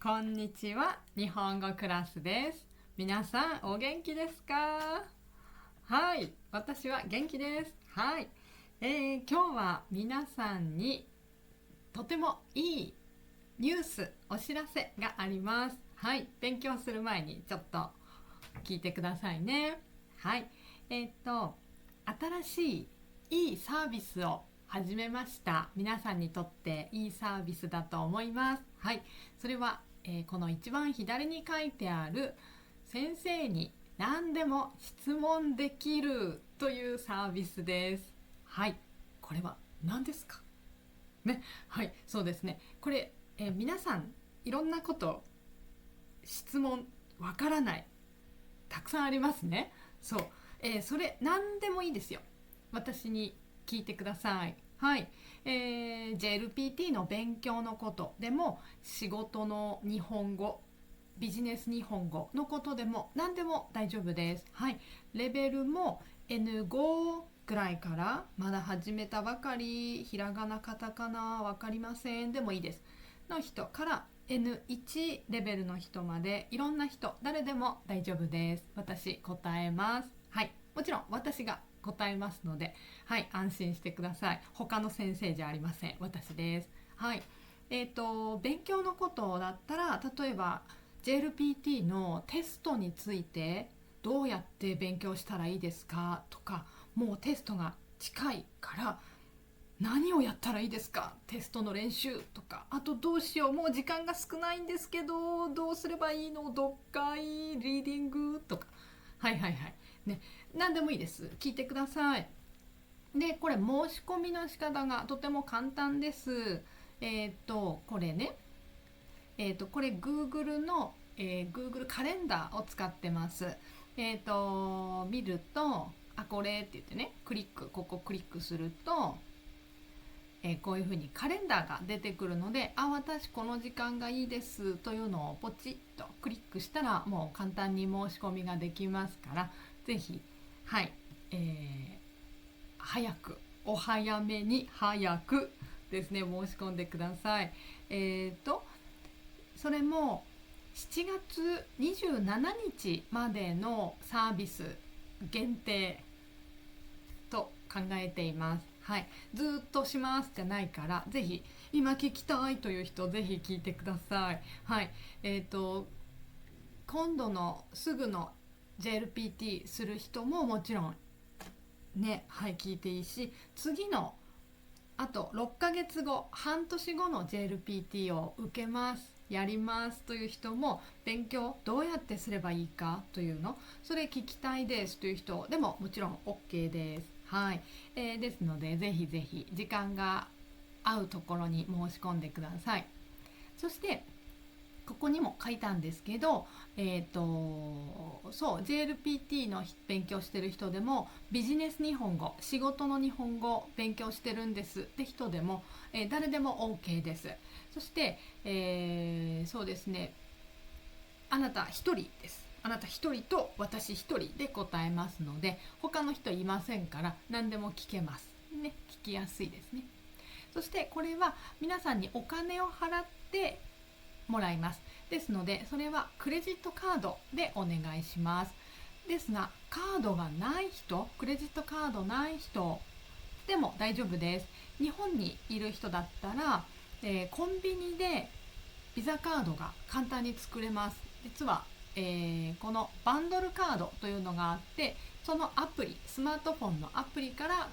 こんにちは、日本語クラスです。皆さんお元気ですか？はい、私は元気です。はい、今日は皆さんにとてもいいニュース、お知らせがあります。はい、勉強する前にちょっと聞いてくださいね。はい、新しいいいサービスを始めました。皆さんにとっていいサービスだと思います。はい、それは、この一番左に書いてある先生に何でも質問できるというサービスです。はい、これは何ですかね。はい、そうですね。これ、皆さんいろんなこと質問わからないたくさんありますね。そう、それ何でもいいですよ。私に聞いてください。はい、JLPT の勉強のことでも、仕事の日本語、ビジネス日本語のことでも何でも大丈夫です。はい、レベルも N5 ぐらいから、まだ始めたばかり、ひらがなカタカナわかりませんでもいいですの人から N1 レベルの人まで、いろんな人、誰でも大丈夫です。私答えます。はい、もちろん私が答えますので、はい、安心してください。他の先生じゃありません。私です。はい、勉強のことだったら、例えば JLPT のテストについてどうやって勉強したらいいですかとか、もうテストが近いから何をやったらいいですか、テストの練習とか、あとどうしよう、もう時間が少ないんですけどどうすればいいの、読解リーディングとか、はいはいはいね、何でもいいです。聞いてください。で、これ申し込みの仕方がとても簡単です。これね、これ Google の、Google カレンダーを使ってます。見ると、あ、これって言ってね、ここクリックすると、こういうふうにカレンダーが出てくるので、あ、私この時間がいいですというのをポチッとクリックしたら、もう簡単に申し込みができますから、ぜひ、はい、早く、お早めに早くですね、申し込んでください。それも7月27日までのサービス限定と考えています。はい、ずっとしますじゃないから、ぜひ今聞きたいという人、ぜひ聞いてください。はい、今度のすぐの JLPT する人ももちろんね、はい、聞いていいし、次のあと6ヶ月後、半年後の JLPT を受けます、やりますという人も、勉強どうやってすればいいかというの、それ聞きたいですという人でももちろん OK です。はい、ですので、ぜひぜひ時間が合うところに申し込んでください。そしてここにも書いたんですけど、そう JLPT の勉強してる人でも、ビジネス日本語、仕事の日本語勉強してるんですって人でも、誰でも OK です。そして、そうですね、あなた一人です。あなた一人と私一人で答えますので、他の人いませんから、何でも聞けますね。聞きやすいですね。そしてこれは皆さんにお金を払ってもらいます。ですので、それはクレジットカードでお願いします。ですが、カードがない人、クレジットカードない人でも大丈夫です。日本にいる人だったら、コンビニでビザカードが簡単に作れます。実は、このバンドルカードというのがあって、そのアプリ、スマートフォンのアプリから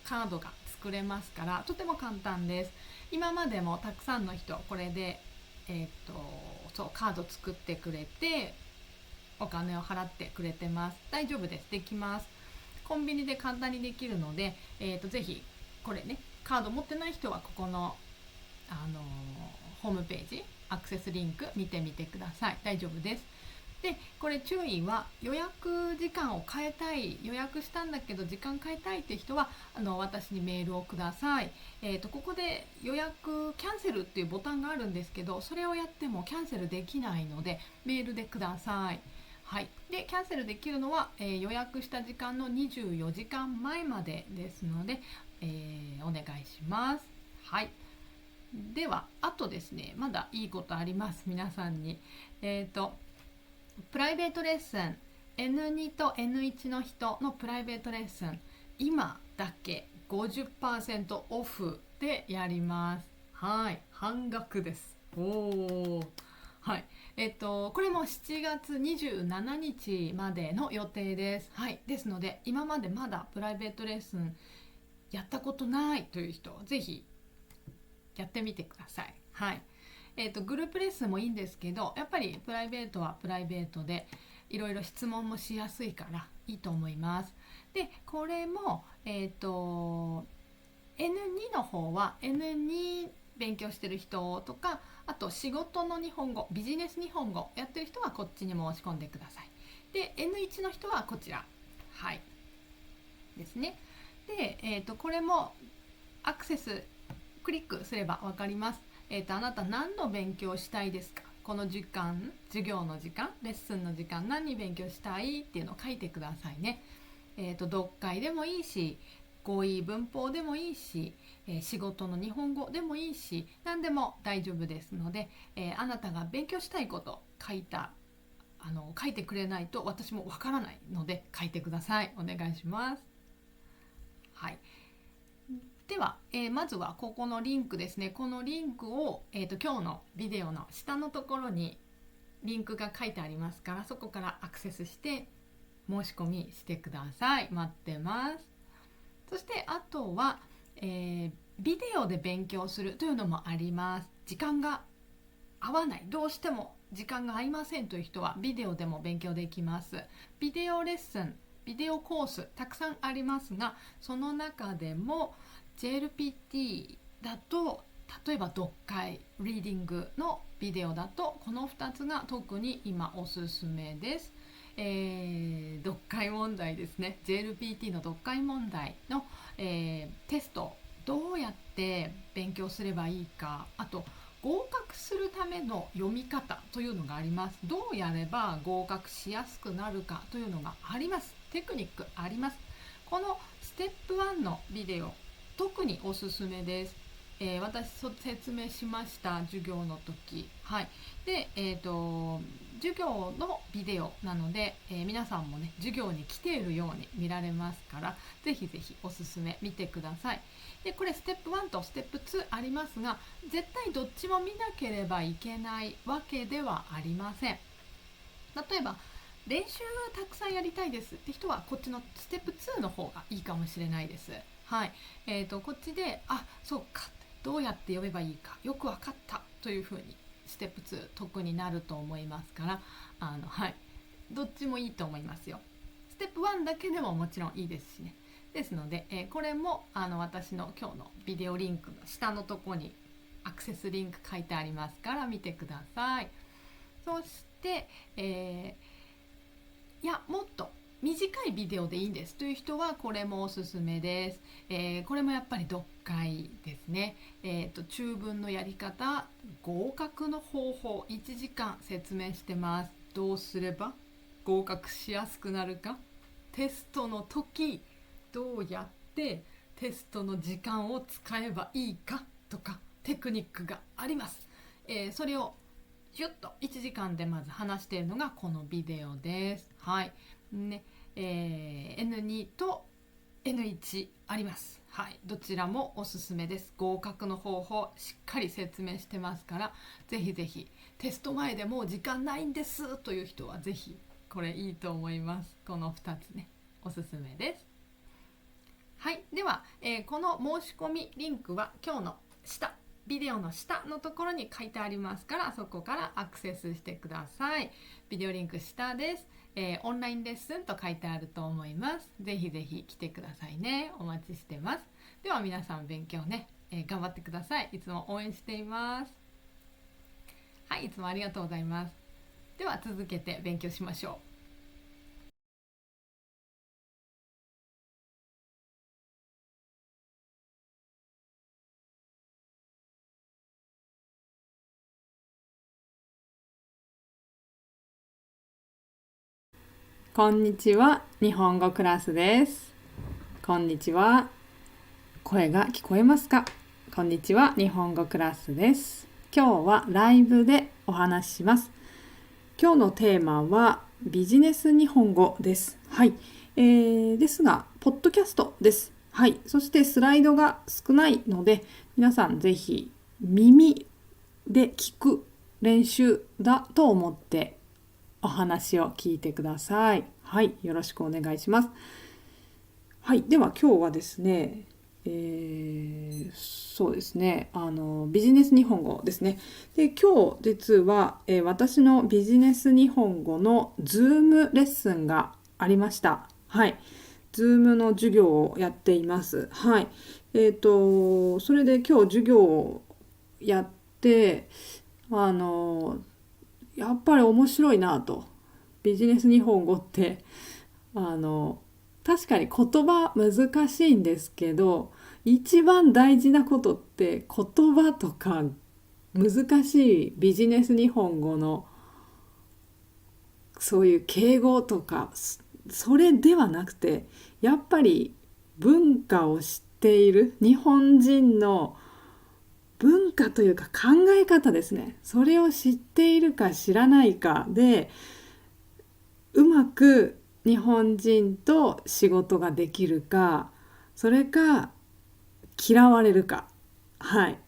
カードが作れますから、とても簡単です。今までもたくさんの人これで、そうカード作ってくれて、お金を払ってくれてます。大丈夫です。できます。コンビニで簡単にできるので、ぜひこれね、カード持ってない人はここの、ホームページアクセスリンク見てみてください。大丈夫です。で、これ注意は、予約時間を変えたい、予約したんだけど時間変えたいっていう人は、私にメールをください。ここで予約キャンセルっていうボタンがあるんですけど、それをやってもキャンセルできないので、メールでください。はい、でキャンセルできるのは、予約した時間の24時間前までですので、お願いします。はい、ではあとですね、まだいいことあります。皆さんにプライベートレッスン N2 と N1 の人のプライベートレッスン、今だけ 50% オフでやります。はい、半額です。おお、はい。これも7月27日までの予定です。はい。ですので、今までまだプライベートレッスンやったことないという人、ぜひやってみてください。はい。グループレッスンもいいんですけど、やっぱりプライベートはプライベートでいろいろ質問もしやすいからいいと思います。で、これも、N2 の方は N2 勉強してる人とか、あと仕事の日本語、ビジネス日本語やってる人はこっちに申し込んでください。で、N1 の人はこちら。はい。ですね。で、これもアクセスクリックすれば分かります。あなた何の勉強したいですか？この時間、授業の時間、レッスンの時間、何勉強したいっていうのを書いてくださいね。読解でもいいし、語彙文法でもいいし、仕事の日本語でもいいし、何でも大丈夫ですので、あなたが勉強したいこと書いてくれないと私もわからないので書いてください。お願いします。はい。では、まずはここのリンクですね。このリンクを、今日のビデオの下のところにリンクが書いてありますから、そこからアクセスして申し込みしてください。待ってます。そしてあとは、ビデオで勉強するというのもあります。時間が合わない、どうしても時間が合いませんという人はビデオでも勉強できます。ビデオレッスン、ビデオコースたくさんありますが、その中でも JLPT だと、例えば読解、リーディングのビデオだとこの2つが特に今おすすめです。読解問題ですね。 JLPT の読解問題の、テスト、どうやって勉強すればいいか、あと合格するための読み方というのがあります。どうやれば合格しやすくなるかというのがあります。テクニックあります。このステップ1のビデオ、特におすすめです。私説明しました、授業の時。はい。で、授業のビデオなので、皆さんもね、授業に来ているように見られますから、ぜひぜひおすすめ見てください。で、これステップ1とステップ2ありますが、絶対どっちも見なければいけないわけではありません。例えば、練習たくさんやりたいですって人は、こっちのステップ2の方がいいかもしれないです。はい。こっちで、あ、そうか。どうやって読めばいいかよく分かったというふうにステップ2得になると思いますから、はい、どっちもいいと思いますよ。ステップ1だけでももちろんいいですしね。ですので、これも私の今日のビデオリンクの下のところにアクセスリンク書いてありますから見てください。そして、いや、もっと短いビデオでいいんですという人はこれもおすすめです。これもやっぱり読解ですね。中文のやり方、合格の方法、1時間説明してます。どうすれば合格しやすくなるか、テストの時どうやってテストの時間を使えばいいかとかテクニックがあります。それをシュッと1時間でまず話しているのがこのビデオです。はい。ね、N2 と N1 あります。はい。どちらもおすすめです。合格の方法しっかり説明してますから、ぜひぜひテスト前でもう時間ないんですという人はぜひこれいいと思います。この2つね、おすすめです。はい。では、この申し込みリンクは今日の下、ビデオの下のところに書いてありますから、そこからアクセスしてください。ビデオリンク下です。オンラインレッスンと書いてあると思います。ぜひぜひ来てくださいね。お待ちしてます。では皆さん勉強ね、頑張ってください。いつも応援しています。はい、いつもありがとうございます。では続けて勉強しましょう。こんにちは、日本語クラスです。こんにちは。声が聞こえますか？こんにちは。日本語クラスです。今日はライブでお話しします。今日のテーマはビジネス日本語です。はい。ですが、ポッドキャストです。はい。そしてスライドが少ないので、皆さんぜひ耳で聞く練習だと思ってお話を聞いてください。はい。よろしくお願いします。はい。では今日はですね、そうですね、ビジネス日本語ですね。で、今日実は、私のビジネス日本語のズームレッスンがありました。はい。ズームの授業をやっています。はい。それで今日授業をやって、やっぱり面白いなと。ビジネス日本語って、確かに言葉難しいんですけど、一番大事なことって言葉とか難しいビジネス日本語のそういう敬語とかそれではなくて、やっぱり文化を知っている日本人の文化というか考え方ですね。それを知っているか知らないかでうまく日本人と仕事ができるか、それか嫌われるか、はい、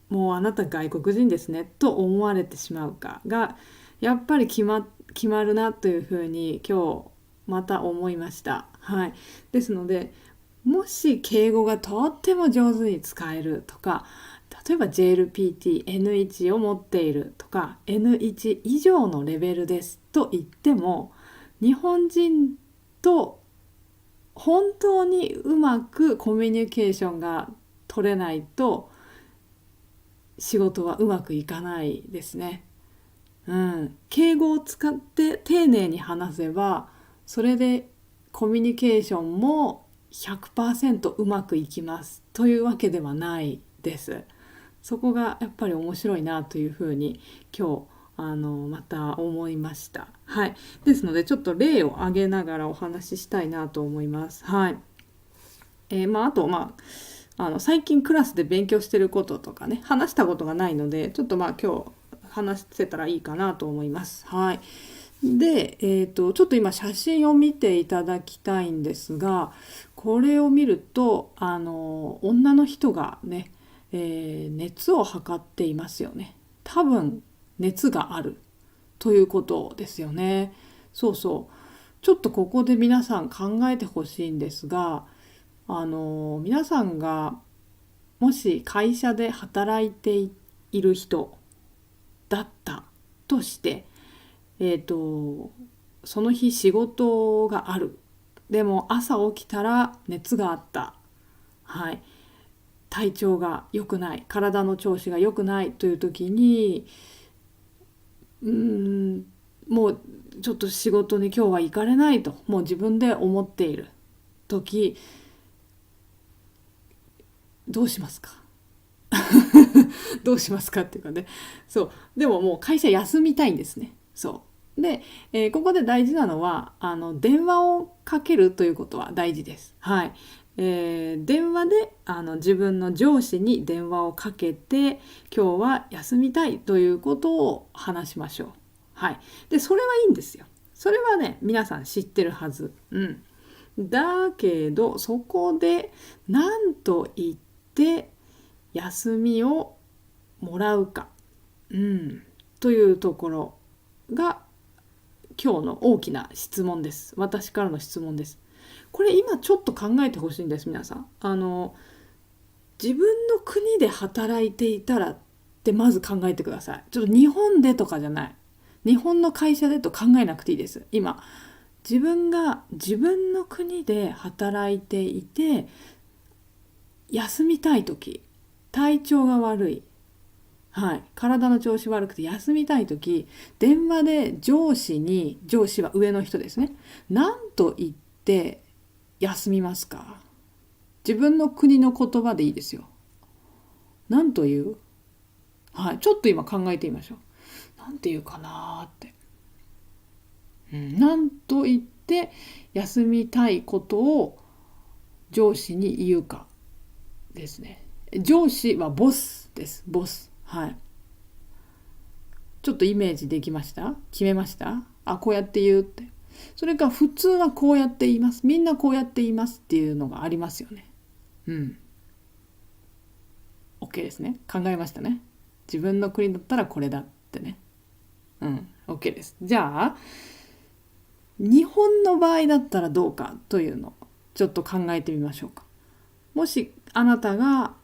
もうあなた外国人ですねと思われてしまうかがやっぱり決まるなというふうに今日また思いました。はい、ですので、もし敬語がとっても上手に使えるとか、例えば JLPT N1 を持っているとか N1 以上のレベルですと言っても、日本人と本当にうまくコミュニケーションが取れないと仕事はうまくいかないですね。敬語を使って丁寧に話せば、それでコミュニケーションも 100% うまくいきますというわけではないです。そこがやっぱり面白いなというふうに今日また思いました。はい。ですのでちょっと例を挙げながらお話ししたいなと思います。はい。あと最近クラスで勉強してることとかね、話したことがないので、ちょっと今日話せたらいいかなと思います。はい。で、ちょっと今写真を見ていただきたいんですが、これを見ると女の人がね、熱を測っていますよね。多分熱があるということですよね。そうそう。ちょっとここで皆さん考えてほしいんですが、皆さんがもし会社で働いている人だったとして、その日仕事がある。でも朝起きたら熱があった。はい。体調が良くない。体の調子が良くないという時に、もうちょっと仕事に今日は行かれないと、もう自分で思っている時、どうしますか？どうしますかっていうかね。そう。でももう会社休みたいんですね。そう。で、ここで大事なのは、電話をかけるということは大事です。はい。電話で自分の上司に電話をかけて、今日は休みたいということを話しましょう。はい。で、それはいいんですよ。それはね、皆さん知ってるはず。だけど、そこで何と言って休みをもらうか、というところが今日の大きな質問です。私からの質問です。これ今ちょっと考えてほしいんです、皆さん。自分の国で働いていたらってまず考えてください。ちょっと日本でとかじゃない。日本の会社でと考えなくていいです。今、自分が自分の国で働いていて、休みたい時、体調が悪い、体の調子悪くて休みたい時、電話で上司は上の人ですね、何と言って休みますか？自分の国の言葉でいいですよ。何と言う？ちょっと今考えてみましょう。何て言うかなって。何と言って休みたいことを上司に言うかですね。上司はボスです。ボス。はい。ちょっとイメージできました？決めました？あ、こうやって言うって。それから普通はこうやって言います。みんなこうやって言いますっていうのがありますよね。うん。OK ですね。考えましたね。自分の国だったらこれだってね。うん。OK です。じゃあ、日本の場合だったらどうかというのをちょっと考えてみましょうか。もしあなたが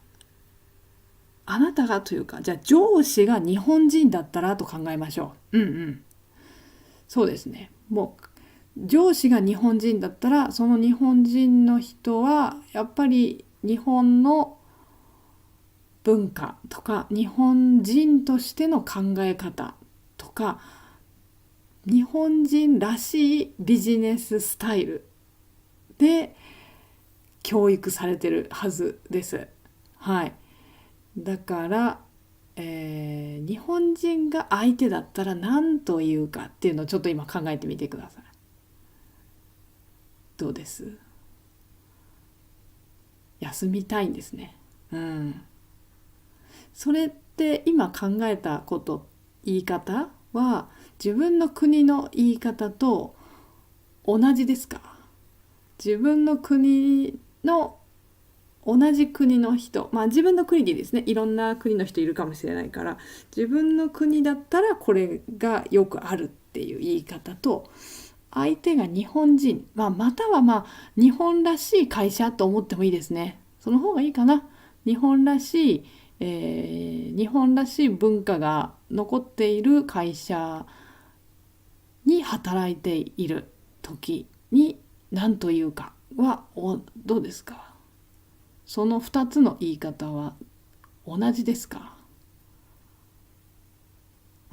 というか、じゃあ上司が日本人だったらと考えましょう。うんうん。そうですね。もう上司が日本人だったら、その日本人の人はやっぱり日本の文化とか日本人としての考え方とか日本人らしいビジネススタイルで教育されてるはずです。はい。だから、日本人が相手だったら何と言うかっていうのをちょっと今考えてみてください。どうです？休みたいんですね。うん。それって今考えたこと言い方は自分の国の言い方と同じですか？自分の国の同じ国の人、まあ自分の国でいいですね。いろんな国の人いるかもしれないから自分の国だったらこれがよくあるっていう言い方と相手が日本人、または日本らしい会社と思ってもいいですね。その方がいいかな。日本らしい、日本らしい文化が残っている会社に働いている時に何というかはどうですか？その2つの言い方は同じですか？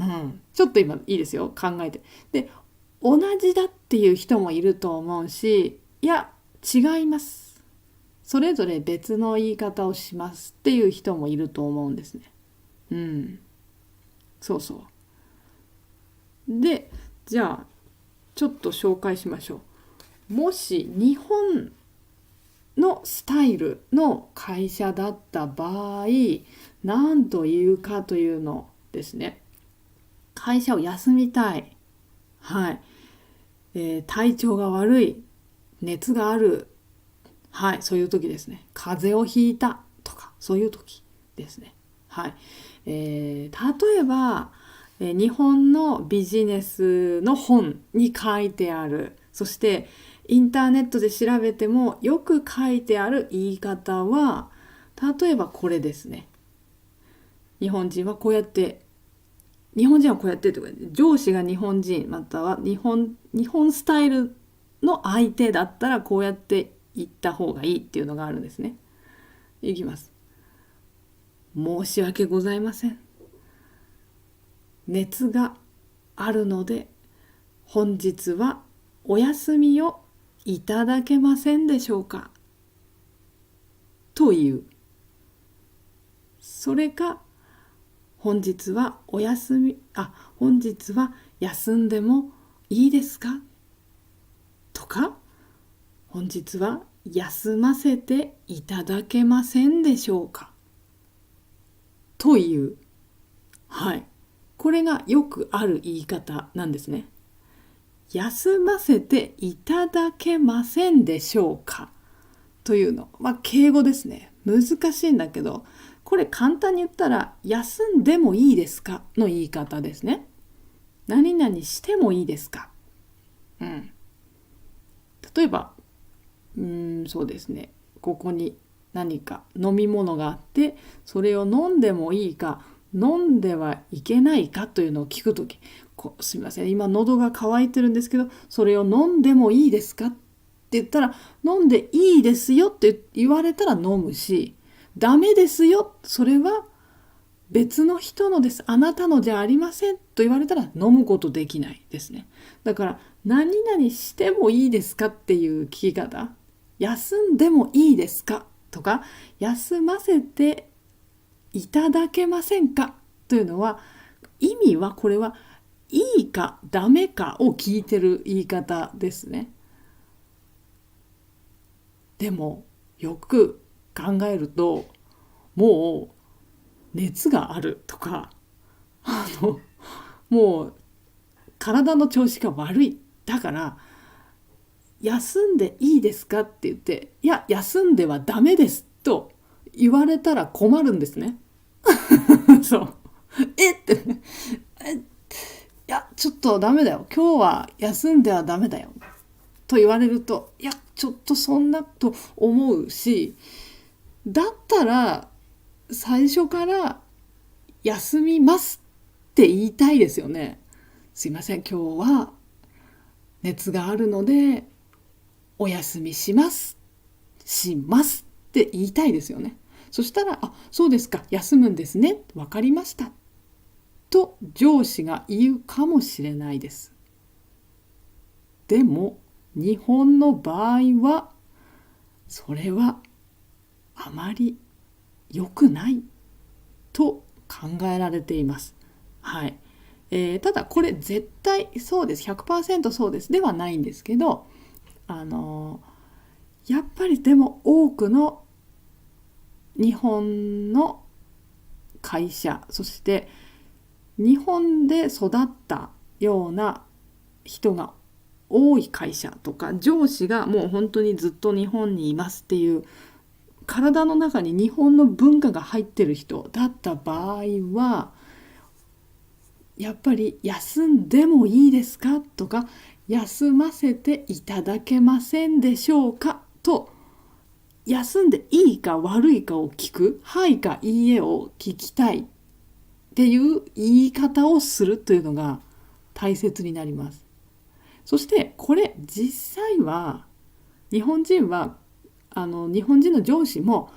うん、ちょっと今いいですよ、考えて。で、同じだっていう人もいると思うし、いや違います、それぞれ別の言い方をしますっていう人もいると思うんですね。うん、そうそう。で、じゃあちょっと紹介しましょう。もし日本のスタイルの会社だった場合、何というかというのですね。会社を休みたい。はい。体調が悪い。熱がある。はい。そういう時ですね。風邪をひいたとか、そういう時ですね。はい。例えば、日本のビジネスの本に書いてある。そしてインターネットで調べてもよく書いてある言い方は例えばこれですね。日本人はこうやって日本人はこうやってとか上司が日本人または日本スタイルの相手だったらこうやって言った方がいいっていうのがあるんですね。いきます。申し訳ございません。熱があるので本日はお休みをいただけませんでしょうかという。それか本日は休んでもいいですかとか本日は休ませていただけませんでしょうかという。はい。これがよくある言い方なんですね。休ませていただけませんでしょうかというの。敬語ですね。難しいんだけど、これ簡単に言ったら、休んでもいいですかの言い方ですね。何々してもいいですか。うん。例えば、そうですね。ここに何か飲み物があって、それを飲んでもいいか、飲んではいけないかというのを聞くとき、すみません、今喉が渇いてるんですけど、それを飲んでもいいですかって言ったら、飲んでいいですよって言われたら飲むし、ダメですよ、それは別の人のです、あなたのじゃありませんと言われたら飲むことできないですね。だから、何々してもいいですかっていう聞き方、休んでもいいですかとか、休ませていただけませんかというのは、意味はこれはいいかダメかを聞いてる言い方ですね。でもよく考えるともう熱があるとか、もう体の調子が悪い、だから休んでいいですかって言って、いや休んではダメですと言われたら困るんですね。そうっていやちょっとダメだよ、今日は休んではダメだよと言われると、いやちょっとそんなと思うし、だったら最初から休みますって言いたいですよね。すいません、今日は熱があるのでお休みしますって言いたいですよね。そしたら、あ、そうですか、休むんですね、わかりましたと上司が言うかもしれないです。でも日本の場合はそれはあまり良くないと考えられています。はい。ただこれ絶対そうです、100% そうですではないんですけど、やっぱりでも多くの日本の会社、そして日本で育ったような人が多い会社とか、上司がもう本当にずっと日本にいますっていう体の中に日本の文化が入ってる人だった場合は、やっぱり休んでもいいですかとか、休ませていただけませんでしょうかと、休んでいいか悪いかを聞く、はいかいいえを聞きたいっていう言い方をするというのが大切になります。そしてこれ実際は日本人は日本人の上司も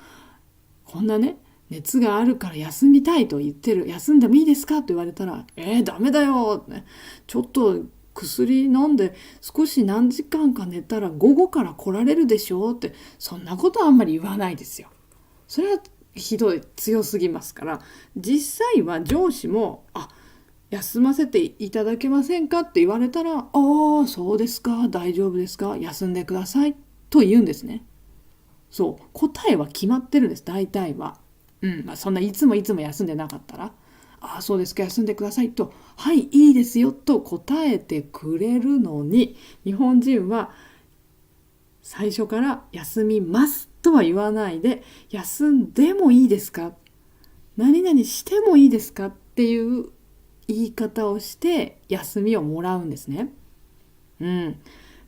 こんなね、熱があるから休みたいと言ってる、休んでもいいですかと言われたら、ダメだよ、ちょっと薬飲んで少し何時間か寝たら午後から来られるでしょって、そんなことはあんまり言わないですよ。それはひどい、強すぎますから。実際は上司も休ませていただけませんかって言われたら、そうですか、大丈夫ですか、休んでくださいと言うんですね。そう答えは決まってるんです、大体は。そんないつも休んでなかったら、そうですか、休んでくださいと、はい、いいですよと答えてくれるのに、日本人は最初から休みますとは言わないで、休んでもいいですか、何々してもいいですかっていう言い方をして休みをもらうんですね。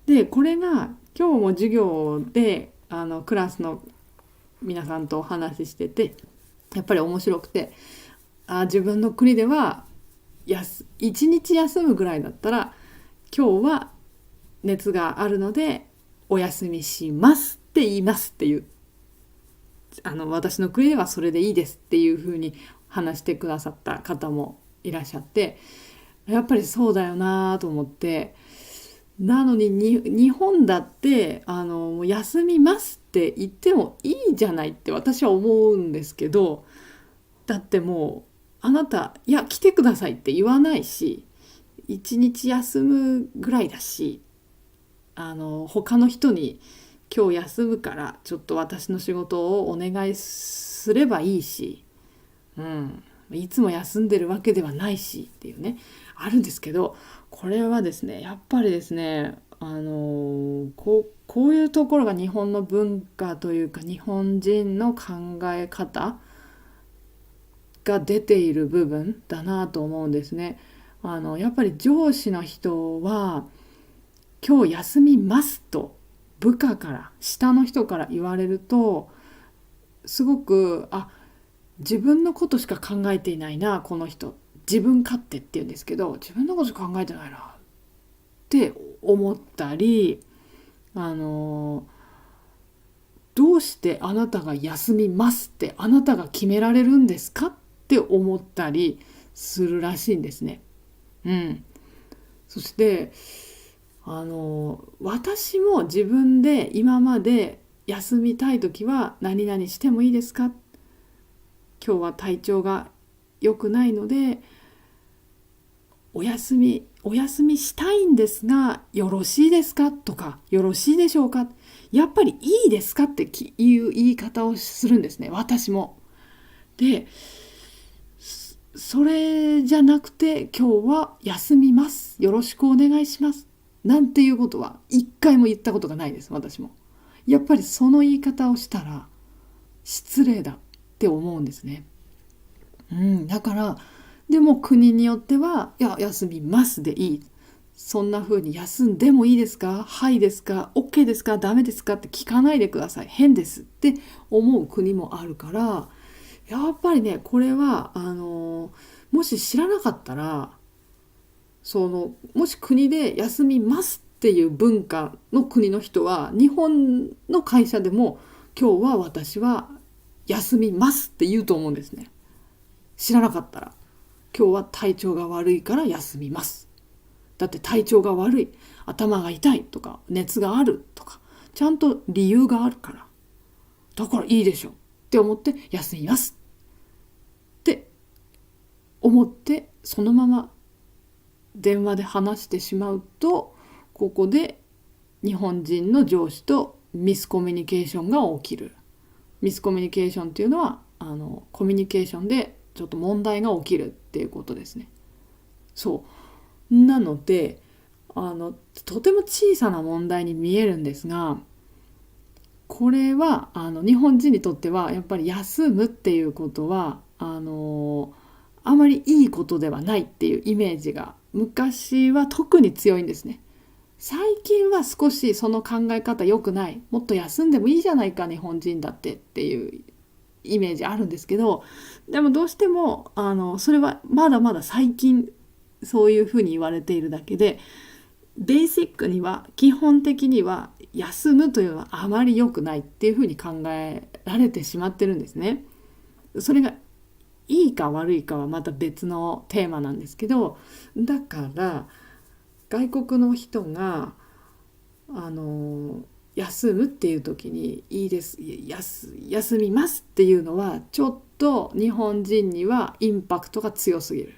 でこれが今日も授業でクラスの皆さんとお話ししてて、やっぱり面白くて、自分の国では1日休むぐらいだったら、今日は熱があるのでお休みしますって言いますっていう、私の国ではそれでいいですっていうふうに話してくださった方もいらっしゃって、やっぱりそうだよなと思って、なのに日本だって休みますって言ってもいいじゃないって私は思うんですけど、だってもうあなたいや来てくださいって言わないし、一日休むぐらいだし、他の人に今日休むからちょっと私の仕事をお願いすればいいし、いつも休んでるわけではないしっていうね、あるんですけど、これはですね、やっぱりですね、こういうところが日本の文化というか日本人の考え方が出ている部分だなと思うんですね。やっぱり上司の人は今日休みますと部下から下の人から言われると、すごく自分のことしか考えていないなこの人、自分勝手って言うんですけど、自分のことしか考えてないなって思ったり、どうしてあなたが休みますってあなたが決められるんですかって思ったりするらしいんですね。そして私も自分で今まで休みたい時は何々してもいいですか、今日は体調が良くないのでお休みしたいんですがよろしいですかとか、よろしいでしょうか、やっぱりいいですかっていう言い方をするんですね、私も。でそれじゃなくて今日は休みます、よろしくお願いしますなんていうことは一回も言ったことがないです。私もやっぱりその言い方をしたら失礼だって思うんですね。だからでも国によってはいや休みますでいい、そんな風に休んでもいいですか、はいですか、 OK ですか、ダメですかって聞かないでください、変ですって思う国もあるから、やっぱりねこれはもし知らなかったらもし国で休みますっていう文化の国の人は日本の会社でも今日は私は休みますって言うと思うんですね。知らなかったら今日は体調が悪いから休みます、だって体調が悪い、頭が痛いとか熱があるとかちゃんと理由があるから、だからいいでしょって思って休みますって思ってそのまま電話で話してしまうと、ここで日本人の上司とミスコミュニケーションが起きる。ミスコミュニケーションっていうのはコミュニケーションでちょっと問題が起きるっていうことですね。そうなのでとても小さな問題に見えるんですが、これは日本人にとってはやっぱり休むっていうことはあまりいいことではないっていうイメージが昔は特に強いんですね。最近は少しその考え方良くない、もっと休んでもいいじゃないか日本人だってっていうイメージあるんですけど、でもどうしてもそれはまだまだ最近そういうふうに言われているだけで、ベーシックには基本的には休むというのはあまり良くないっていうふうに考えられてしまってるんですね。それがいいか悪いかはまた別のテーマなんですけど、だから外国の人が休むっていう時にいいです休みますっていうのはちょっと日本人にはインパクトが強すぎる。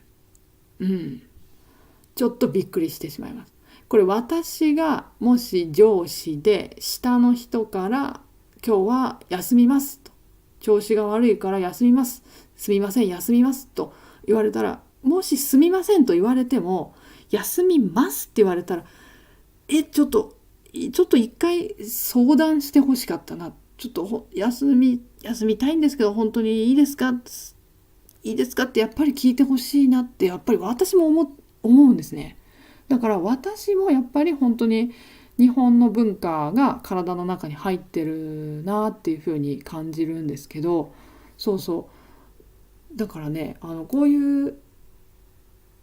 ちょっとびっくりしてしまいます。これ私がもし上司で下の人から今日は休みますと、調子が悪いから休みます、すみません休みますと言われたら、もしすみませんと言われても休みますって言われたらちょっと一回相談してほしかったな、ちょっと休みたいんですけど本当にいいですかってやっぱり聞いてほしいなってやっぱり私も思うんですね。だから私もやっぱり本当に日本の文化が体の中に入ってるなっていうふうに感じるんですけど、だからねこういう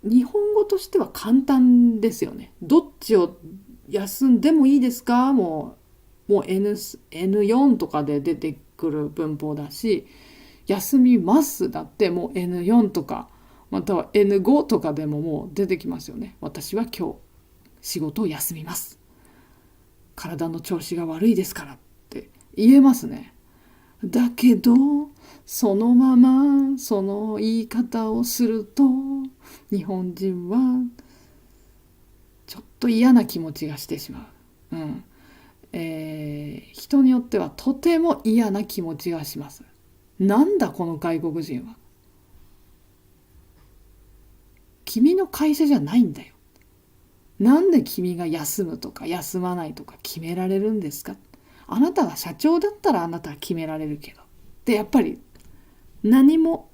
日本語としては簡単ですよね。どっちを休んでもいいですかもう N4 とかで出てくる文法だし、休みますだってもう N4 とかまたは N5 とかでももう出てきますよね。私は今日仕事を休みます、体の調子が悪いですからって言えますね。だけどそのままその言い方をすると日本人はちょっと嫌な気持ちがしてしまう。人によってはとても嫌な気持ちがします。なんだこの外国人は、君の会社じゃないんだよ、なんで君が休むとか休まないとか決められるんですか、あなたが社長だったらあなたは決められるけどで、やっぱり何も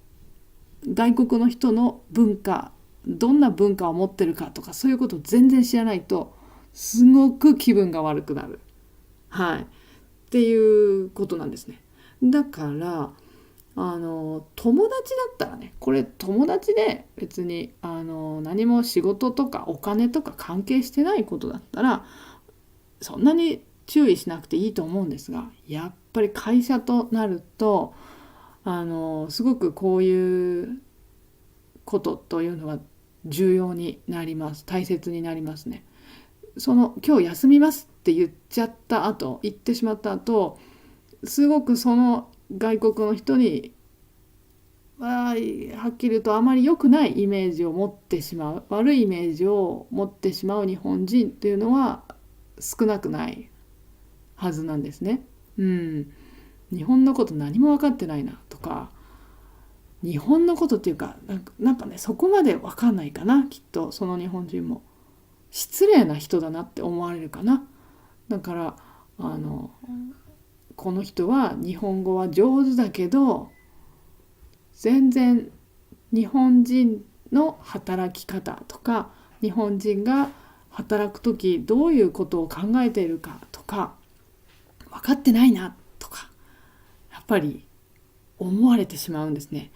外国の人の文化、どんな文化を持ってるかとかそういうことを全然知らないとすごく気分が悪くなる、っていうことなんですね。だから友達だったらね、これ友達で別に何も仕事とかお金とか関係してないことだったらそんなに注意しなくていいと思うんですが、やっぱり会社となるとすごくこういうことというのは重要になります。大切になりますね。今日休みますって言ってしまった後、すごくその外国の人にはっきり言うとあまり良くないイメージを持ってしまう、悪いイメージを持ってしまう日本人っていうのは少なくないはずなんですね。日本のこと何も分かってないなとか、日本のことっていうかなんかねそこまで分かんないかな、きっとその日本人も失礼な人だなって思われるかな。だからこの人は日本語は上手だけど全然日本人の働き方とか日本人が働く時どういうことを考えているかとか分かってないなとかやっぱり思われてしまうんですね。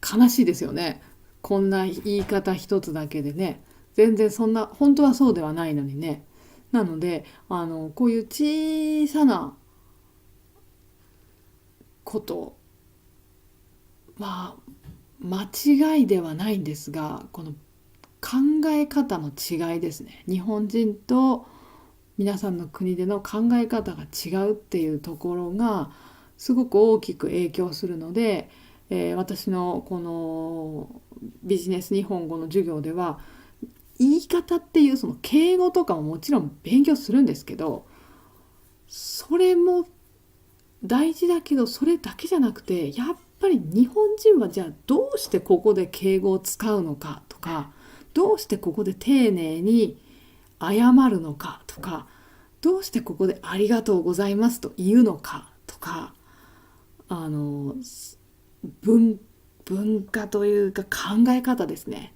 悲しいですよね。こんな言い方一つだけでね、全然そんな本当はそうではないのにね。なのでこういう小さなこと、まあ間違いではないんですが、この考え方の違いですね。日本人と皆さんの国での考え方が違うっていうところがすごく大きく影響するので、私のこのビジネス日本語の授業では言い方っていうその敬語とかももちろん勉強するんですけど、それも大事だけどそれだけじゃなくて、やっぱり日本人はじゃあどうしてここで敬語を使うのかとか、どうしてここで丁寧に謝るのかとか、どうしてここでありがとうございますと言うのかとか、文化というか考え方ですね。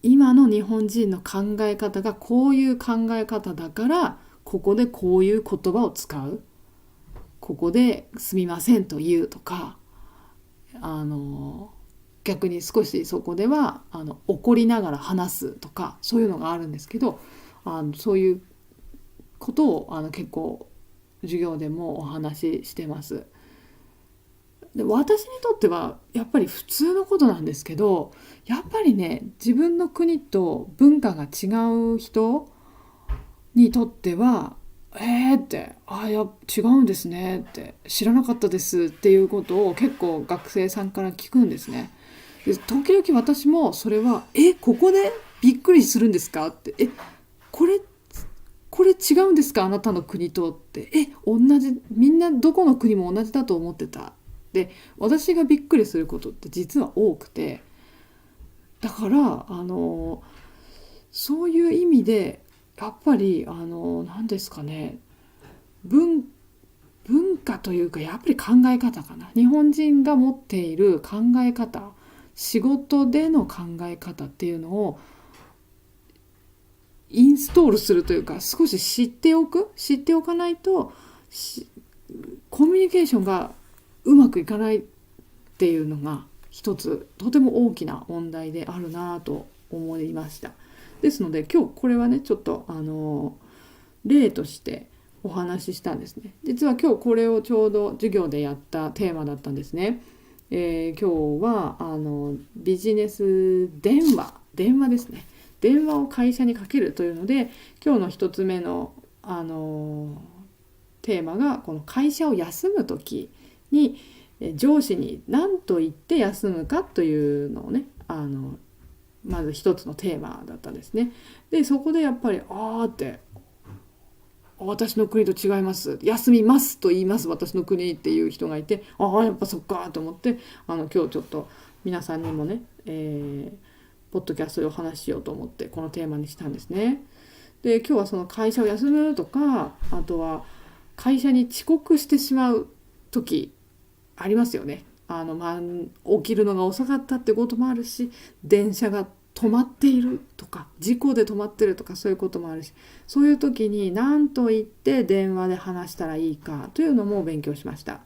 今の日本人の考え方がこういう考え方だからここでこういう言葉を使う、ここですみませんと言うとか、逆に少しそこでは怒りながら話すとか、そういうのがあるんですけど、そういうことを結構授業でもお話ししてます。で私にとってはやっぱり普通のことなんですけど、やっぱりね自分の国と文化が違う人にとってはっていや違うんですねって知らなかったですっていうことを結構学生さんから聞くんですね。で時々私もそれはここでびっくりするんですかってこれこれ違うんですかあなたの国とって同じ、みんなどこの国も同じだと思ってた。で私がびっくりすることって実は多くて、だからそういう意味でやっぱり何ですかね、文化というかやっぱり考え方かな。日本人が持っている考え方、仕事での考え方っていうのをインストールするというか、少し知っておかないとコミュニケーションがうまくいかないっていうのが一つとても大きな問題であるなと思いました。ですので今日これはねちょっと例としてお話ししたんですね。実は今日これをちょうど授業でやったテーマだったんですね。今日はビジネス電話ですね。電話を会社にかけるというので、今日の一つ目のテーマがこの会社を休む時に上司に何と言って休むかというのをねまず一つのテーマだったんですね。でそこでやっぱり私の国と違います、休みますと言います私の国っていう人がいて、やっぱそっかと思って今日ちょっと皆さんにもね、ポッドキャストでお話ししようと思ってこのテーマにしたんですね。で今日はその会社を休むとか、あとは会社に遅刻してしまう時ありますよね。起きるのが遅かったってこともあるし、電車が止まっているとか事故で止まってるとかそういうこともあるし、そういう時に何と言って電話で話したらいいかというのも勉強しました。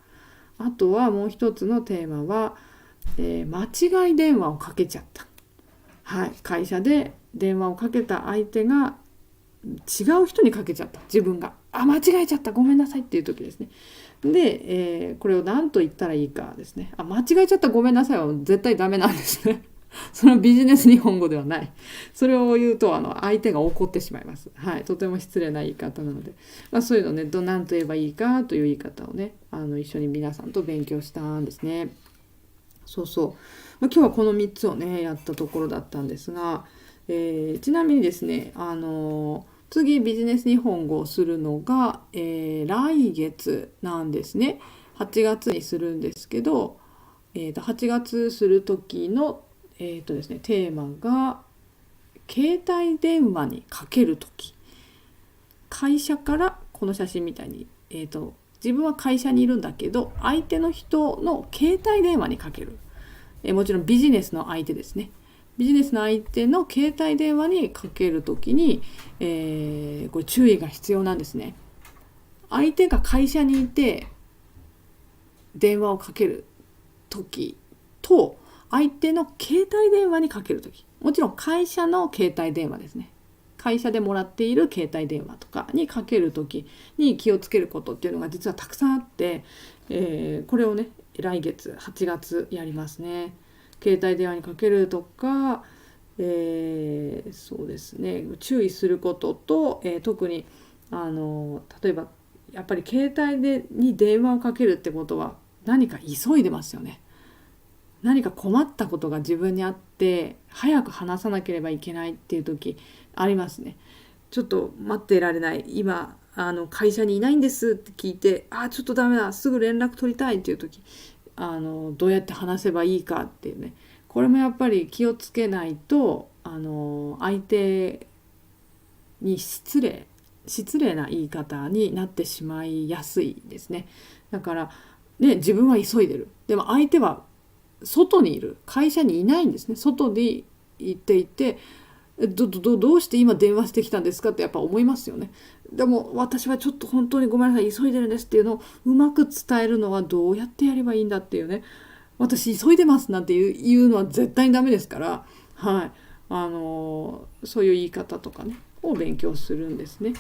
あとはもう一つのテーマは、間違い電話をかけちゃった、会社で電話をかけた相手が違う人にかけちゃった、自分が間違えちゃったごめんなさいっていう時ですね。で、これを何と言ったらいいかですね。間違えちゃったごめんなさいは絶対ダメなんですね。それはビジネス日本語ではない。それを言うと相手が怒ってしまいます。とても失礼な言い方なので、そういうのね何と言えばいいかという言い方をね一緒に皆さんと勉強したんですね。そうそう、今日はこの3つをねやったところだったんですが、ちなみにですね次ビジネス日本語をするのが、来月なんですね。8月にするんですけど、8月する時の、ですね、テーマが携帯電話にかける時、会社からこの写真みたいに、自分は会社にいるんだけど相手の人の携帯電話にかける、もちろんビジネスの相手ですね。ビジネスの相手の携帯電話にかけるときに、これ注意が必要なんですね。相手が会社にいて電話をかけるときと相手の携帯電話にかけるとき、もちろん会社の携帯電話ですね。会社でもらっている携帯電話とかにかけるときに気をつけることっていうのが実はたくさんあって、これをね来月8月やりますね。携帯電話にかけるとか、そうですね、注意することと、特に例えばやっぱり携帯に電話をかけるってことは何か急いでますよね。何か困ったことが自分にあって早く話さなければいけないっていう時ありますね。ちょっと待っていられない、今会社にいないんですって聞いて、ちょっとダメだ、すぐ連絡取りたいっていう時、どうやって話せばいいかっていうね、これもやっぱり気をつけないと相手に失礼な言い方になってしまいやすいですね。だからね、自分は急いでる、でも相手は外にいる、会社にいないんですね。外に行っていてどうして今電話してきたんですかってやっぱ思いますよね。でも私はちょっと本当にごめんなさい、急いでるんですっていうのをうまく伝えるのはどうやってやればいいんだっていうね、私急いでますなんて言うのは絶対にダメですから、はい、そういう言い方とかねを勉強するんですね。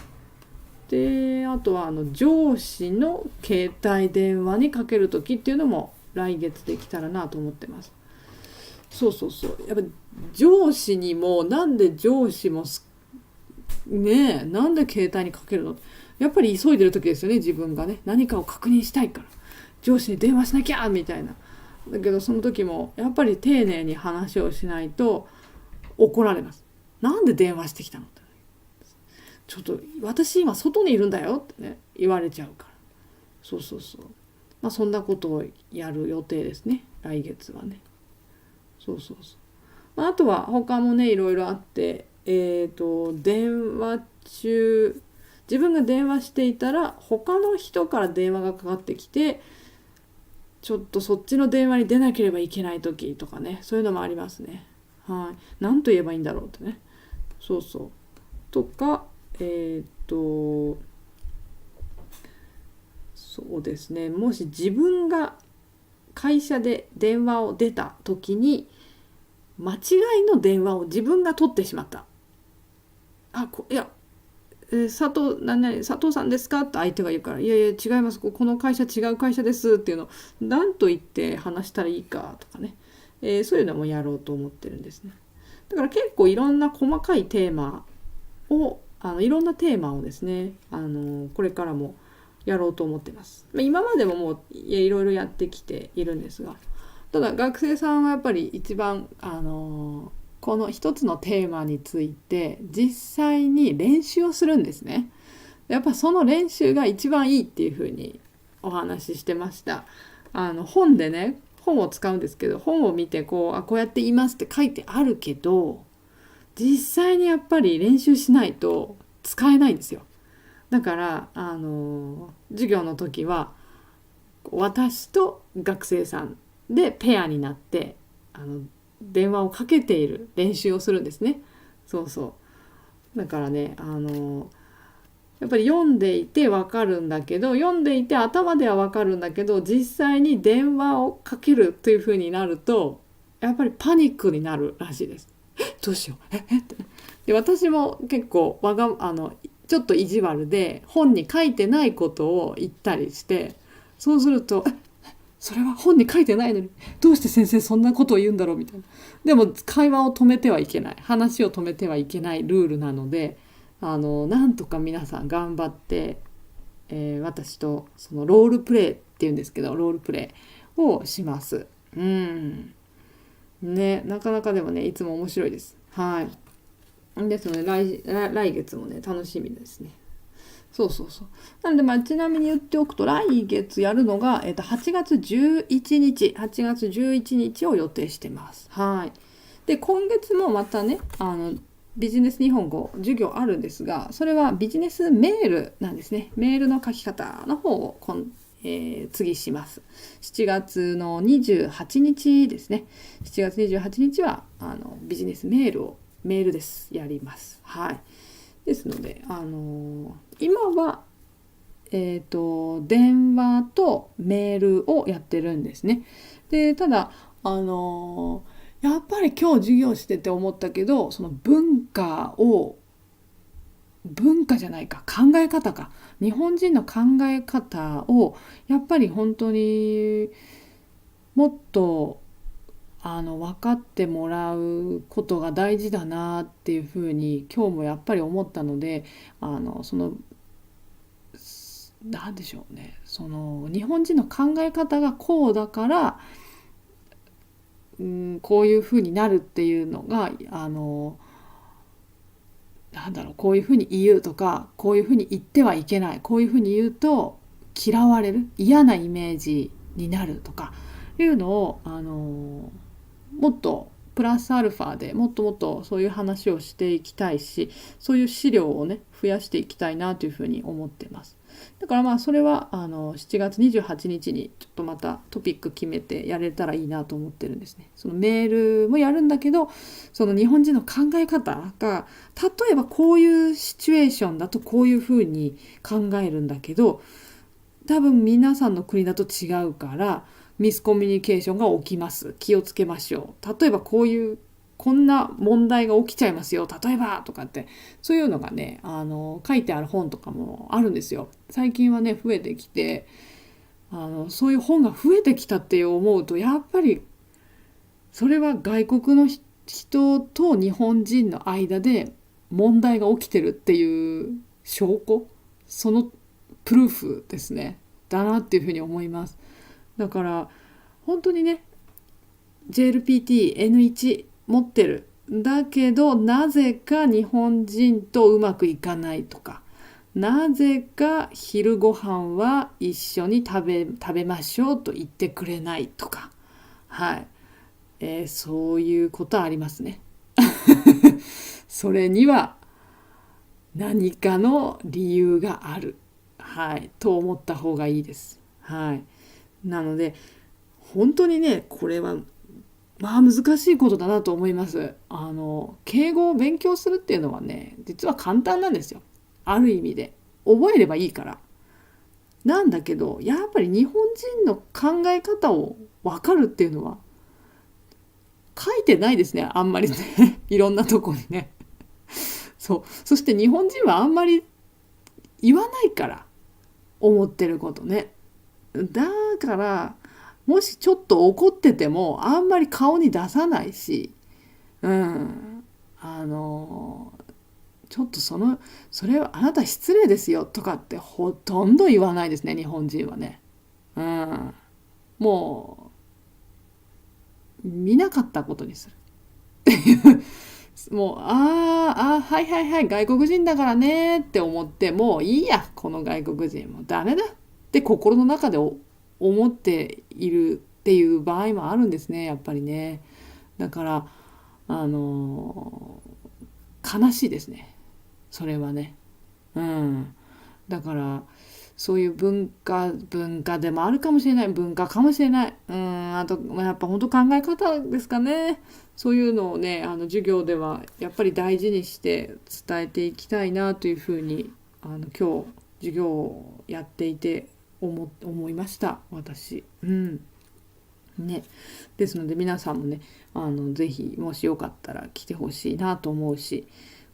であとは上司の携帯電話にかける時っていうのも来月できたらなと思ってます。そうやっぱ上司にもなんで上司もねえ、なんで携帯にかけるの、やっぱり急いでる時ですよね。自分がね何かを確認したいから上司に電話しなきゃみたいな。だけどその時もやっぱり丁寧に話をしないと怒られます。なんで電話してきたのって、ちょっと私今外にいるんだよってね言われちゃうから。そんなことをやる予定ですね、来月はね。あとは他もねいろいろあって、電話中自分が電話していたら他の人から電話がかかってきてちょっとそっちの電話に出なければいけない時とかね、そういうのもありますね。はい、何と言えばいいんだろうってね。とかそうですね、もし自分が会社で電話を出た時に間違いの電話を自分が取ってしまった。佐藤さんですかって相手が言うから、いやいや違います、この会社違う会社ですっていうのを何と言って話したらいいかとかね、そういうのもやろうと思ってるんですね。だから結構いろんな細かいテーマをいろんなテーマをですねこれからもやろうと思ってます。今までももういろいろやってきているんですが、ただ学生さんはやっぱり一番この一つのテーマについて実際に練習をするんですね。やっぱその練習が一番いいっていうふうにお話ししてました。本でね本を使うんですけど、本を見てこうやって言いますって書いてあるけど実際にやっぱり練習しないと使えないんですよ。だから授業の時は私と学生さんでペアになって電話をかけている練習をするんですね。だからねやっぱり読んでいて分かるんだけど、読んでいて頭では分かるんだけど実際に電話をかけるというふうになるとやっぱりパニックになるらしいです。どうしようってで私も結構ちょっと意地悪で本に書いてないことを言ったりして、そうするとそれは本に書いてないのにどうして先生そんなことを言うんだろうみたいな。でも会話を止めてはいけない、話を止めてはいけないルールなのでなんとか皆さん頑張って、私とそのロールプレイっていうんですけどロールプレイをします。ね、なかなかでもねいつも面白いです。はい。ですので来月もね楽しみですね。そうそうそう。なのでちなみに言っておくと、来月やるのが、8月11日、8月11日を予定してます。はい。で、今月もまたね、ビジネス日本語授業あるんですが、それはビジネスメールなんですね。メールの書き方の方を次します。7月の28日ですね。7月28日はビジネスメールです。やります。はい。ですので、今は、電話とメールをやってるんですね。で、ただ、やっぱり今日授業してて思ったけど、その文化じゃないか、考え方か。日本人の考え方を、やっぱり本当にもっと分かってもらうことが大事だなっていうふうに今日もやっぱり思ったので、なんでしょうね、その日本人の考え方がこうだから、こういうふうになるっていうのがこういうふうに言うとか、こういうふうに言ってはいけない、こういうふうに言うと嫌われる、嫌なイメージになるとかいうのをもっとプラスアルファでもっともっとそういう話をしていきたいし、そういう資料をね増やしていきたいなというふうに思ってます。だからそれは7月28日にちょっとまたトピック決めてやれたらいいなと思ってるんですね。そのメールもやるんだけど、その日本人の考え方が、例えばこういうシチュエーションだとこういうふうに考えるんだけど、多分皆さんの国だと違うからミスコミュニケーションが起きます。気をつけましょう。例えばこんな問題が起きちゃいますよ。例えばとかって、そういうのがね、書いてある本とかもあるんですよ。最近はね、増えてきて、そういう本が増えてきたって思うと、やっぱりそれは外国の人と日本人の間で問題が起きてるっていう証拠、そのプルーフですね。だなっていうふうに思います。だから本当にね、 JLPT-N1 持ってるだけど、なぜか日本人とうまくいかないとか、なぜか昼ご飯は一緒に食べましょうと言ってくれないとか、はい、そういうことありますね。それには何かの理由がある、はい、と思った方がいいです。はい。なので本当にね、これは難しいことだなと思います。敬語を勉強するっていうのはね、実は簡単なんですよ。ある意味で覚えればいいからなんだけど、やっぱり日本人の考え方を分かるっていうのは書いてないですね、あんまりね。いろんなとこにね。そして日本人はあんまり言わないから、思ってることね。だからもしちょっと怒っててもあんまり顔に出さないし、ちょっとそれはあなた失礼ですよとかってほとんど言わないですね、日本人はね。もう見なかったことにするっていうもうはいはいはい、外国人だからねって思って、もういいやこの外国人もうダメだって心の中で思っているっていう場合もあるんですね、やっぱりね。だから悲しいですね、それはね。だからそういう文化でもあるかもしれない、文化かもしれない。あとやっぱ本当考え方ですかね。そういうのをね、授業ではやっぱり大事にして伝えていきたいなというふうに今日授業をやっていて思いました、私。ね、ですので皆さんもね、ぜひもしよかったら来てほしいなと思うし、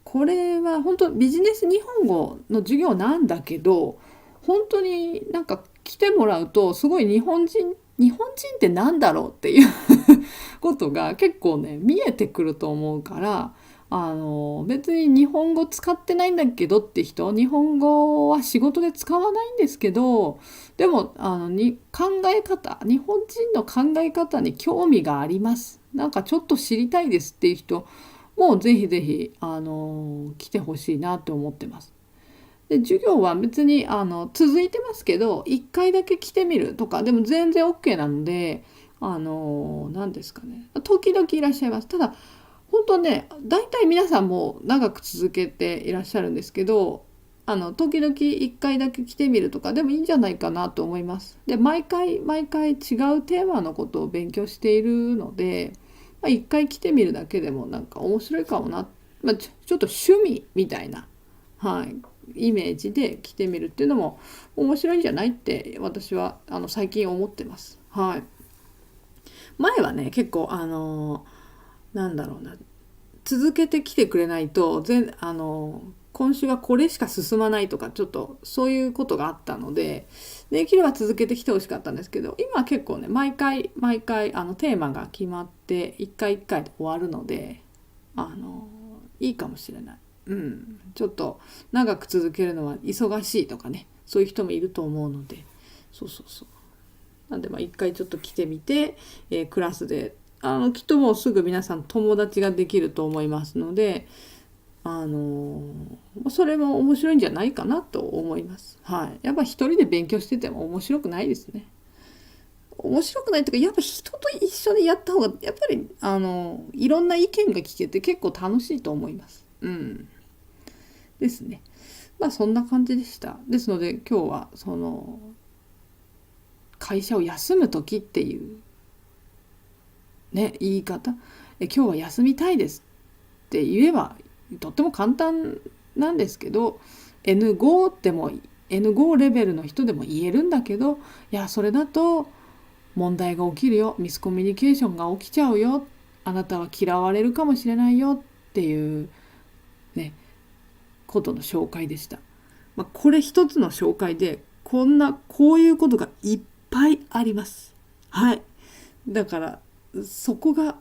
これは本当ビジネス日本語の授業なんだけど、本当になんか来てもらうとすごい日本人ってなんだろうっていうことが結構ね見えてくると思うから、別に日本語使ってないんだけどって人、日本語は仕事で使わないんですけど、でも考え方、日本人の考え方に興味があります、なんかちょっと知りたいですっていう人もうぜひぜひ来てほしいなと思ってます。で授業は別に続いてますけど、1回だけ来てみるとかでも全然 OK なので、何ですかね、時々いらっしゃいます。ただ本当ね、大体皆さんも長く続けていらっしゃるんですけど、時々1回だけ来てみるとかでもいいんじゃないかなと思います。で、毎回違うテーマのことを勉強しているので、1回来てみるだけでもなんか面白いかもな、ちょっと趣味みたいな、イメージで来てみるっていうのも面白いんじゃないって私は最近思ってます。前はね、結構なんだろうな、続けてきてくれないと今週はこれしか進まないとか、ちょっとそういうことがあったので、できれば続けてきてほしかったんですけど、今は結構ね、毎回テーマが決まって一回一回で終わるのでいいかもしれない。ちょっと長く続けるのは忙しいとかね、そういう人もいると思うので、なんで一回ちょっと来てみて、クラスできっともうすぐ皆さん友達ができると思いますので、それも面白いんじゃないかなと思います。やっぱ一人で勉強してても面白くないですね。面白くないというか、やっぱ人と一緒にやった方がやっぱりいろんな意見が聞けて結構楽しいと思います。ですね。そんな感じでした。ですので今日は会社を休む時っていうね、言い方、今日は休みたいですって言えばとっても簡単なんですけど、 N5 レベルの人でも言えるんだけど、いやそれだと問題が起きるよ、ミスコミュニケーションが起きちゃうよ、あなたは嫌われるかもしれないよっていうね、ことの紹介でした。これ一つの紹介でこういうことがいっぱいあります。だからそこが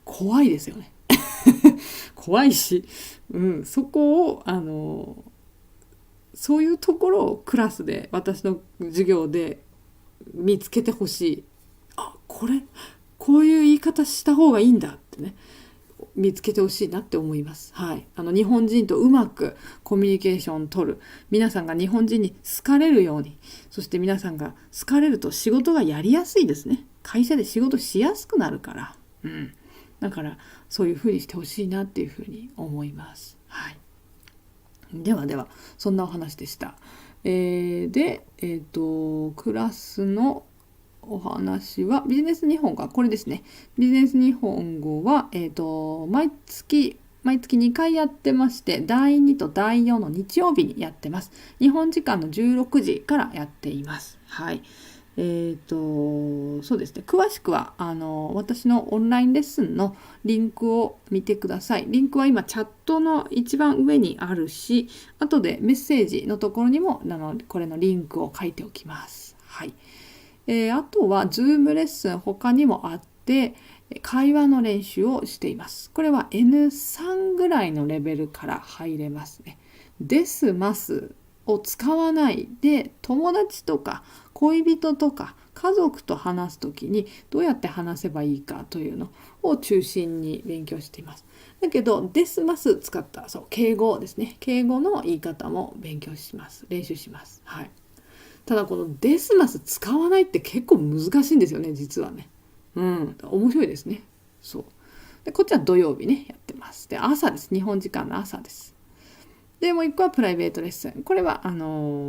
怖いですよね怖いし、そこをそういうところをクラスで、私の授業で見つけてほしい。こういう言い方した方がいいんだってね、見つけてほしいなって思います。日本人とうまくコミュニケーションを取る、皆さんが日本人に好かれるように、そして皆さんが好かれると仕事がやりやすいですね。会社で仕事しやすくなるから、だからそういうふうにしてほしいなっていうふうに思います。ではそんなお話でした。で、クラスのお話はビジネス日本語はこれですね。ビジネス日本語は、毎月2回やってまして、第2と第4の日曜日にやってます。日本時間の16時からやっています。そうですね。詳しくは私のオンラインレッスンのリンクを見てください。リンクは今チャットの一番上にあるし、後でメッセージのところにもこれのリンクを書いておきます。あとは Zoom レッスン他にもあって、会話の練習をしています。これは N3 ぐらいのレベルから入れますね。ですますを使わないで、友達とか恋人とか家族と話すときにどうやって話せばいいかというのを中心に勉強しています。だけどですます使った敬語ですね。敬語の言い方も練習します。ただこのですます使わないって結構難しいんですよね、実はね。面白いですね。でこっちは土曜日ねやってます。で朝です。日本時間の朝です。でもう一個はプライベートレッスン。これは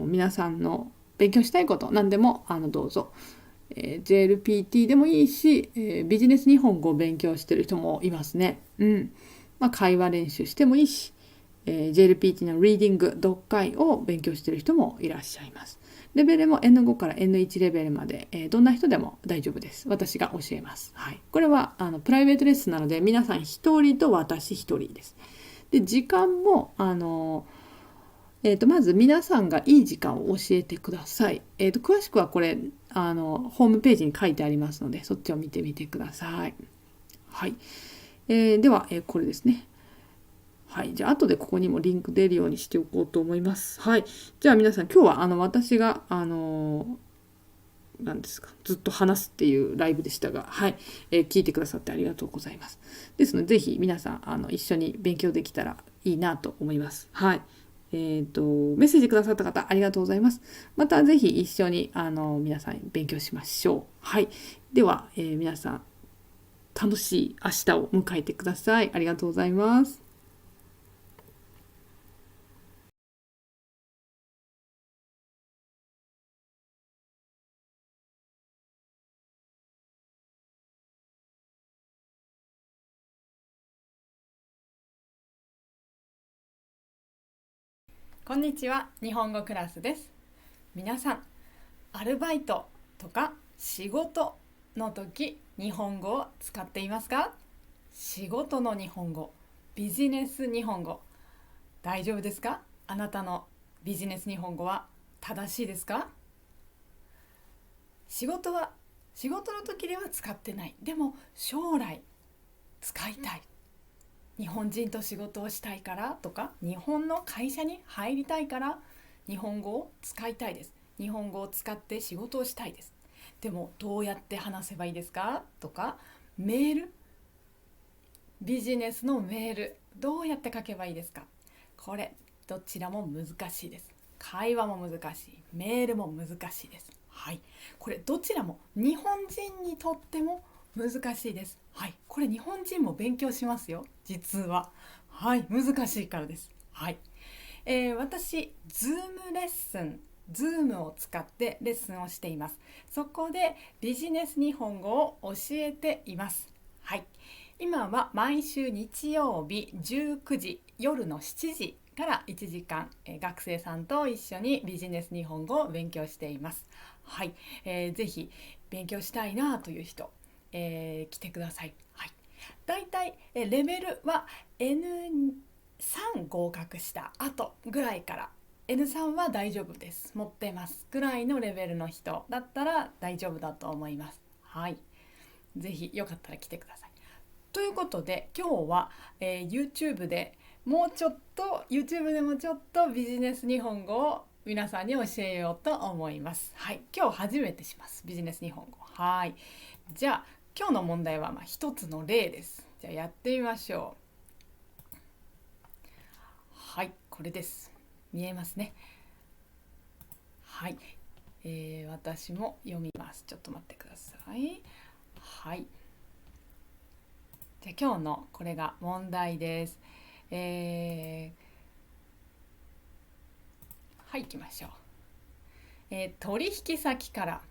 皆さんの勉強したいこと何でもどうぞ。JLPT でもいいし、ビジネス日本語を勉強してる人もいますね。会話練習してもいいし、JLPT のリーディング読解を勉強してる人もいらっしゃいます。レベルも N5 から N1 レベルまで、どんな人でも大丈夫です。私が教えます。これはプライベートレッスンなので、皆さん一人と私一人です。で時間もまず皆さんがいい時間を教えてください。詳しくはこれホームページに書いてありますので、そっちを見てみてください。では、これですね。じゃあ後でここにもリンク出るようにしておこうと思います。じゃあ皆さん、今日は私がなんですか、ずっと話すっていうライブでしたが、はい、聞いてくださってありがとうございます。ですので、ぜひ皆さん一緒に勉強できたらいいなと思います。はい。メッセージくださった方ありがとうございます。またぜひ一緒に皆さん勉強しましょう。はい。では、皆さん楽しい明日を迎えてください。ありがとうございます。こんにちは、日本語クラスです。皆さん、アルバイトとか仕事の時、日本語を使っていますか？仕事の日本語、ビジネス日本語、大丈夫ですか？あなたのビジネス日本語は正しいですか？仕事の時では使ってない。でも将来使いたい。日本人と仕事をしたいからとか、日本の会社に入りたいから日本語を使いたいです。日本語を使って仕事をしたいです。でもどうやって話せばいいですかとか、メール、ビジネスのメール、どうやって書けばいいですか？これどちらも難しいです。会話も難しい、メールも難しいです。はい、これどちらも日本人にとっても難しいです。はい、これ日本人も勉強しますよ、実は。はい、難しいからです。はい、私、ズームレッスン、ズームを使ってレッスンをしています。そこでビジネス日本語を教えています。はい、今は毎週日曜日19時、夜の7時から1時間、学生さんと一緒にビジネス日本語を勉強しています。はい、ぜひ勉強したいなという人、来てください。はい、だいたいレベルは N3 合格した後ぐらいから、 N3 は大丈夫です、持ってますぐらいのレベルの人だったら大丈夫だと思います。はい、ぜひよかったら来てください。ということで今日は、YouTube でもうちょっと YouTube でもちょっとビジネス日本語を皆さんに教えようと思います。はい、今日初めてします、ビジネス日本語。はい、じゃあ今日の問題は一つの例です。じゃあやってみましょう。はい、これです。見えますね。はい、私も読みます。ちょっと待ってください。はい、じゃあ今日のこれが問題です。はい、行きましょう。取引先から、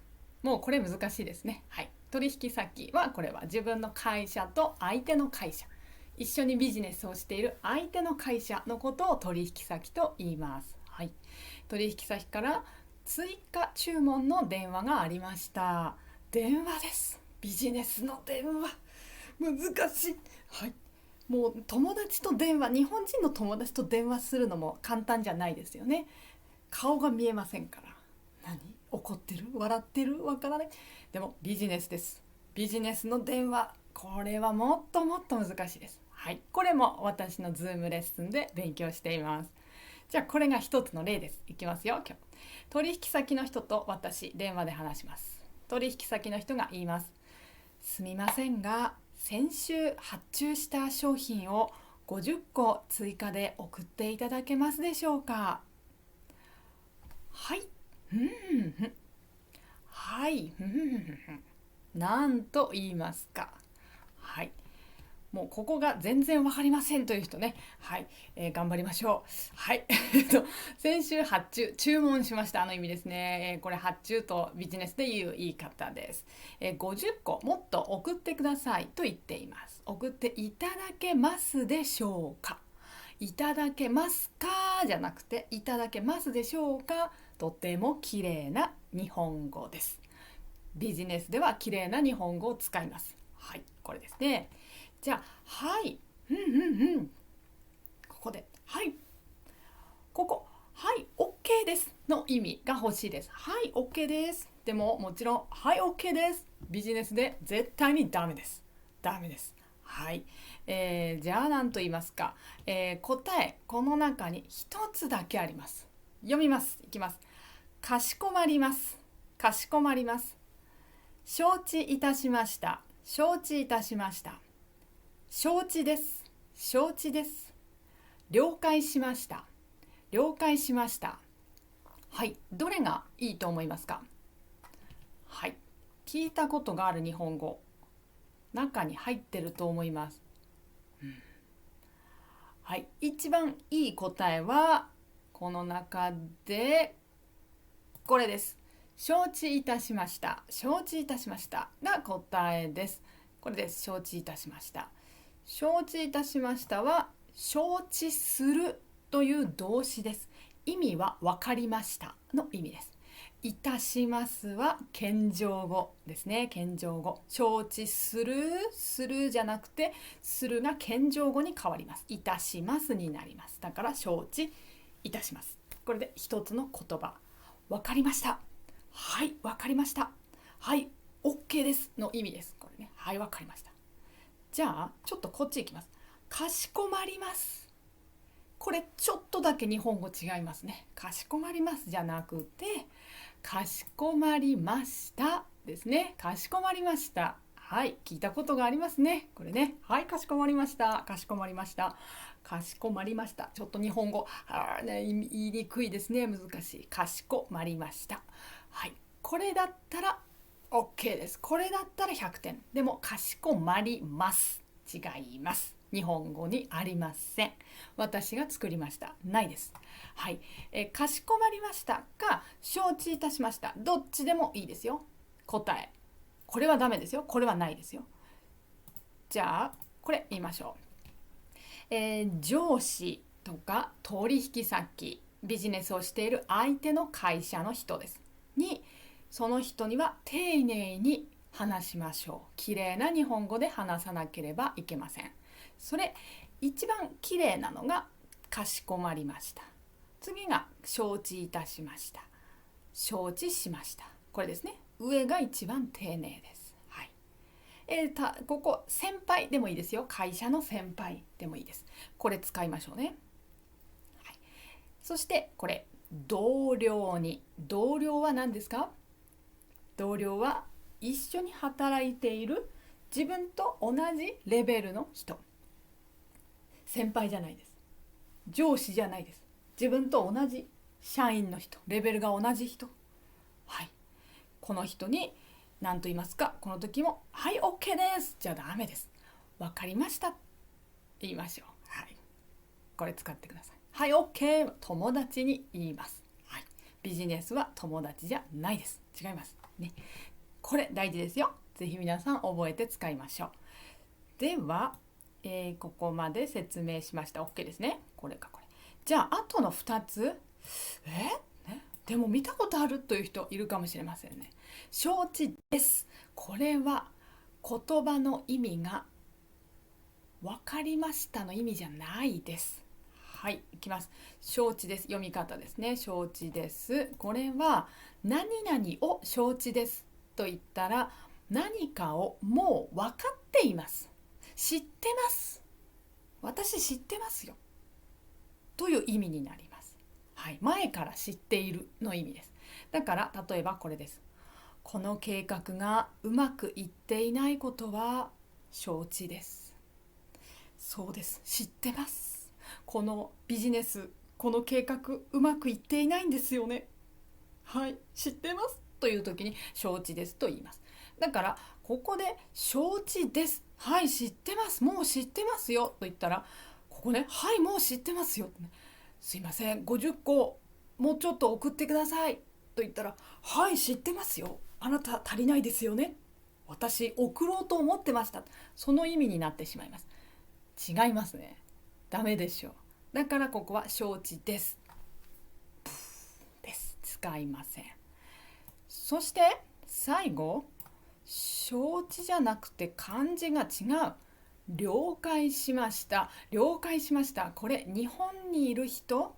もうこれ難しいですね。はい、取引先はこれは自分の会社と相手の会社、一緒にビジネスをしている相手の会社のことを取引先と言います。はい、取引先から追加注文の電話がありました。電話です。ビジネスの電話、難しい。はい、もう友達と電話、日本人の友達と電話するのも簡単じゃないですよね。顔が見えませんから。何、怒ってる、笑ってる、わからない。でもビジネスです。ビジネスの電話、これはもっともっと難しいです。はい、これも私のズームレッスンで勉強しています。じゃあこれが一つの例です。いきますよ。今日取引先の人と私電話で話します。取引先の人が言います。すみませんが、先週発注した商品を50個追加で送っていただけますでしょうか？はい、はい、なんと言いますか？はい、もうここが全然わかりませんという人ね。はい、頑張りましょう。はい、先週注文しましたの意味ですね。これ発注とビジネスで言う言い方です。50個もっと送ってくださいと言っています。送っていただけますでしょうか？いただけますかじゃなくて、いただけますでしょうか？とても綺麗な日本語です。ビジネスでは綺麗な日本語を使います。はい、これですね。じゃあ、はい、ここで、はい、ここ、はい、OK ですの意味が欲しいです。はい、OK です。でも、もちろん、はい、OK です。ビジネスで絶対にダメです。ダメです。はい、じゃあ何と言いますか？答え、この中に一つだけあります。読みます。いきます。かしこまります。かしこまります。承知いたしました。承知いたしました。承知です。承知です。了解しました。了解しました。はい、どれがいいと思いますか？はい、聞いたことがある日本語、中に入ってると思います。はい、一番いい答えはこの中でこれです。承知いたしました。承知いたしましたが答えです。これです。承知いたしました。承知いたしましたは承知するという動詞です。意味は分かりましたの意味です。いたしますは謙譲語ですね。謙譲語。承知する、するじゃなくて、するが謙譲語に変わります。いたしますになります。だから承知いたします。これで一つの言葉。わかりました。はい、わかりました。はい、OK ですの意味です。これね。はい、わかりました。じゃあ、ちょっとこっち行きます。かしこまります。これちょっとだけ日本語違いますね。かしこまりますじゃなくて、かしこまりましたですね。かしこまりました。はい、聞いたことがありますね。これね。はい、かしこまりました。かしこまりました。かしこまりました。ちょっと日本語、言いにくいですね。難しい。かしこまりました。はい、これだったら OK です。これだったら100点。でも、かしこまります。違います。日本語にありません。私が作りました。ないです。はい。かしこまりましたか、承知いたしました。どっちでもいいですよ。答え。これはダメですよ。これはないですよ。じゃあ、これ言いましょう。上司とか取引先、ビジネスをしている相手の会社の人です。その人には丁寧に話しましょう。きれいな日本語で話さなければいけません。それ一番きれいなのがかしこまりました。次が承知いたしました。承知しました。これですね。上が一番丁寧です。はい。ここ先輩でもいいですよ。会社の先輩でもいいです。これ使いましょうね。はい、そしてこれ同僚に。同僚は何ですか？同僚は一緒に働いている自分と同じレベルの人。先輩じゃないです。上司じゃないです。自分と同じ社員の人、レベルが同じ人。はい。この人に何と言いますか？この時もはい OK ですじゃダメです。わかりました言いましょう。はい。これ使ってください。はい OK。友達に言います。はい。ビジネスは友達じゃないです。違いますね。これ大事ですよ。ぜひ皆さん覚えて使いましょう。では、ここまで説明しました。 OK ですね。これかこれ。じゃああとの2つでも見たことあるという人いるかもしれませんね。承知です。これは言葉の意味が分かりましたの意味じゃないです。はい、いきます。承知です。読み方ですね。承知です。これは何々を承知ですと言ったら、何かをもう分かっています。知ってます。私知ってますよ。という意味になります。はい、前から知っているの意味です。だから例えばこれです。この計画がうまくいっていないことは承知です。そうです。知ってます。このビジネス、この計画うまくいっていないんですよね。はい、知ってます。という時に承知ですと言います。だからここで承知です。はい、知ってます。もう知ってますよと言ったら、ここね、はい、もう知ってますよ。すいません、50個もうちょっと送ってくださいと言ったら、はい、知ってますよ。あなた足りないですよね。私送ろうと思ってました。その意味になってしまいます。違いますね。ダメでしょう。だからここは承知です。です。使いません。そして最後、承知じゃなくて漢字が違う。了解しました。了解しました。これ日本にいる人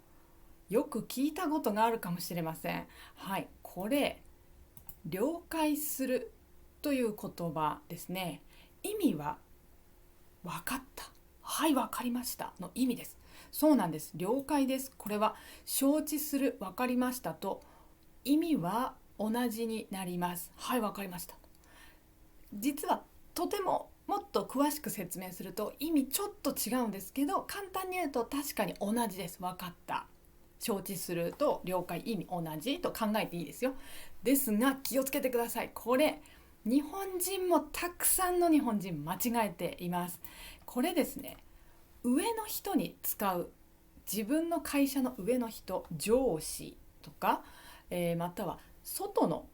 よく聞いたことがあるかもしれません。はい、これ了解するという言葉ですね。意味は分かった。はい、分かりましたの意味です。そうなんです。了解です。これは承知する、分かりましたと意味は同じになります。はい、分かりました。実はとてももっと詳しく説明すると意味ちょっと違うんですけど、簡単に言うと確かに同じです。分かった、承知すると了解、意味同じと考えていいですよ。ですが気をつけてください。これ日本人もたくさんの日本人間違えています。これですね、上の人に使う、自分の会社の上の人、上司とか、または外の、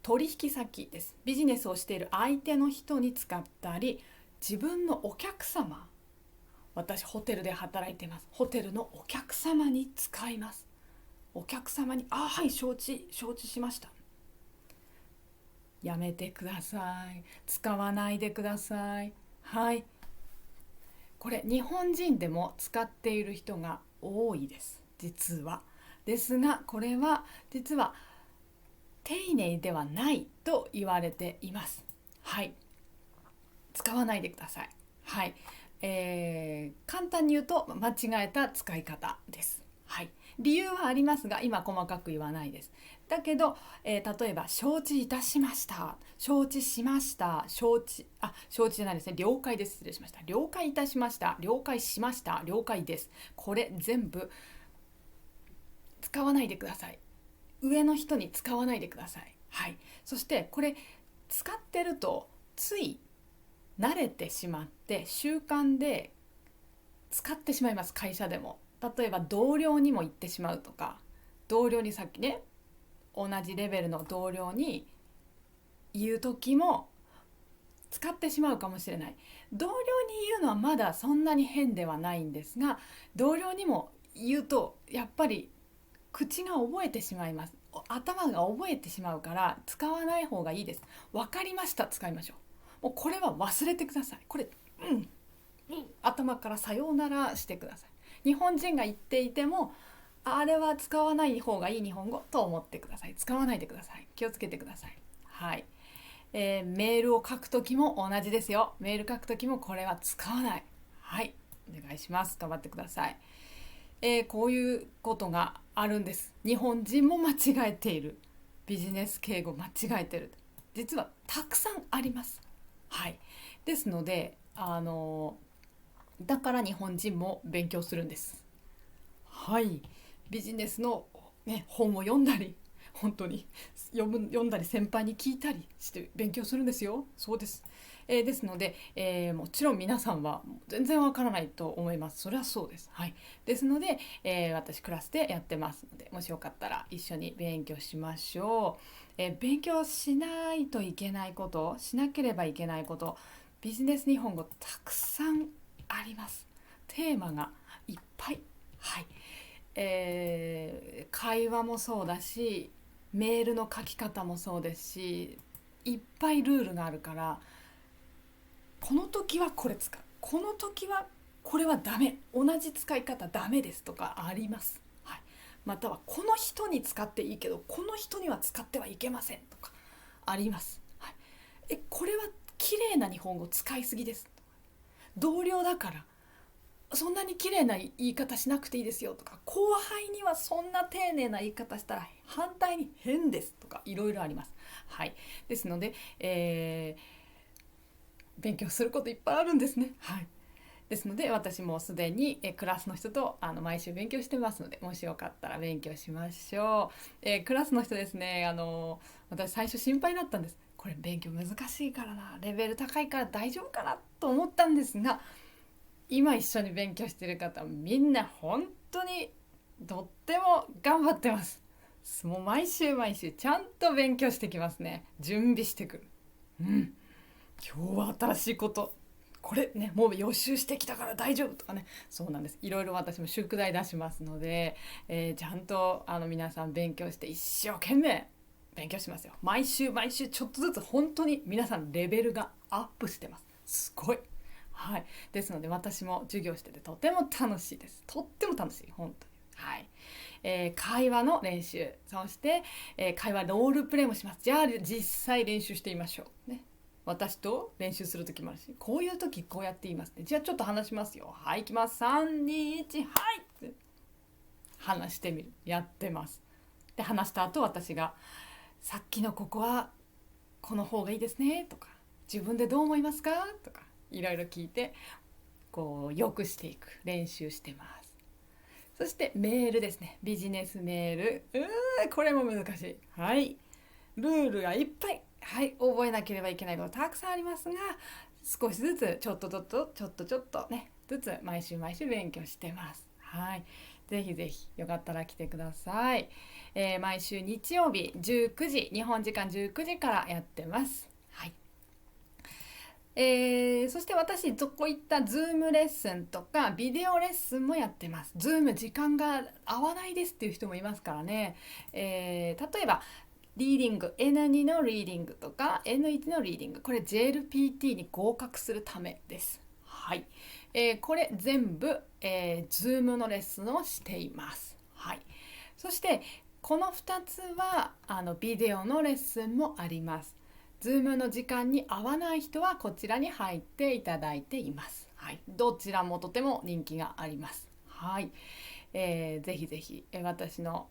取引先です。ビジネスをしている相手の人に使ったり、自分のお客様、私ホテルで働いています。ホテルのお客様に使います。お客様に、はい、承知しました。やめてください。使わないでください。はい。これ日本人でも使っている人が多いです。実は。ですが、これは実は丁寧ではないと言われています。はい。使わないでください。はい。簡単に言うと間違えた使い方です。はい。理由はありますが、今細かく言わないです。だけど、例えば承知いたしました、承知しました、承知じゃないですね、了解です、失礼しました、了解いたしました、了解しました、了解です。これ全部使わないでください。上の人に使わないでください。はい。そしてこれ使ってるとつい慣れてしまって習慣で使ってしまいます。会社でも例えば同僚にも言ってしまうとか、同僚にさっきね、同じレベルの同僚に言う時も使ってしまうかもしれない。同僚に言うのはまだそんなに変ではないんですが、同僚にも言うとやっぱり口が覚えてしまいます。頭が覚えてしまうから使わない方がいいです。分かりました、使いましょう。もうこれは忘れてください。これ、頭からさようならしてください。日本人が言っていてもあれは使わない方がいい日本語と思ってください。使わないでください。気をつけてください。はい。メールを書くときも同じですよ。メール書くときもこれは使わない。はい。お願いします。頑張ってください。こういうことがあるんです。日本人も間違えている。ビジネス敬語間違えてる。実はたくさんあります。はい。ですので、だから日本人も勉強するんです。はい。ビジネスの、ね、本を読んだり、本当に読んだり先輩に聞いたりして勉強するんですよ。そうです。ですので、もちろん皆さんは全然わからないと思います。それはそうです。はい。ですので、私クラスでやってますので、もしよかったら一緒に勉強しましょう。勉強しないといけないこと、しなければいけないこと、ビジネス日本語たくさんあります。テーマがいっぱい。はい。会話もそうだし、メールの書き方もそうですし、いっぱいルールがあるから、この時はこれ使う、この時はこれはダメ、同じ使い方ダメですとかあります。はい、またはこの人に使っていいけどこの人には使ってはいけませんとかあります。はい、これは綺麗な日本語使いすぎです。同僚だからそんなに綺麗な言い方しなくていいですよとか、後輩にはそんな丁寧な言い方したら反対に変ですとかいろいろあります。はい、ですので、勉強することいっぱいあるんですね。はい。ですので私もすでにクラスの人と毎週勉強してますので、もしよかったら勉強しましょう。クラスの人ですね、私最初心配だったんです。これ勉強難しいからな、レベル高いから大丈夫かなと思ったんですが、今一緒に勉強してる方みんな本当にとっても頑張ってます。もう毎週ちゃんと勉強してきますね。準備してくる。今日は新しいことこれね、もう予習してきたから大丈夫とかね、そうなんです。いろいろ私も宿題出しますので、ちゃんと皆さん勉強して一生懸命勉強しますよ。毎週ちょっとずつ本当に皆さんレベルがアップしてます。すごい。はい。ですので私も授業しててとても楽しいです。とっても楽しい。本当に。はい。会話の練習、そして、会話ロールプレイもします。じゃあ実際練習してみましょうね。私と練習する時もあるし、こういう時こうやって言いますね。じゃあちょっと話しますよ。はい、いきます。321、はいって話してみる。やってます。で話した後私がさっきのここはこの方がいいですねとか、自分でどう思いますかとかいろいろ聞いてこう良くしていく練習してます。そしてメールですね。ビジネスメール。これも難しい。はい。ルールがいっぱい。はい。覚えなければいけないことたくさんありますが、少しずつちょっとね、ずつ毎週勉強してます。はい。ぜひぜひよかったら来てください。毎週日曜日19時、日本時間19時からやってます。はい。そして私こういったズームレッスンとかビデオレッスンもやってます。ズーム時間が合わないですっていう人もいますからね。例えばリーディング N2 のリーディングとか N1 のリーディング、これ JLPT に合格するためです。はい。これ全部、Zoom のレッスンをしています。はい。そしてこの2つはビデオのレッスンもあります。Zoom の時間に合わない人はこちらに入っていただいています。はい。どちらもとても人気があります。はい。ぜひぜひ私の、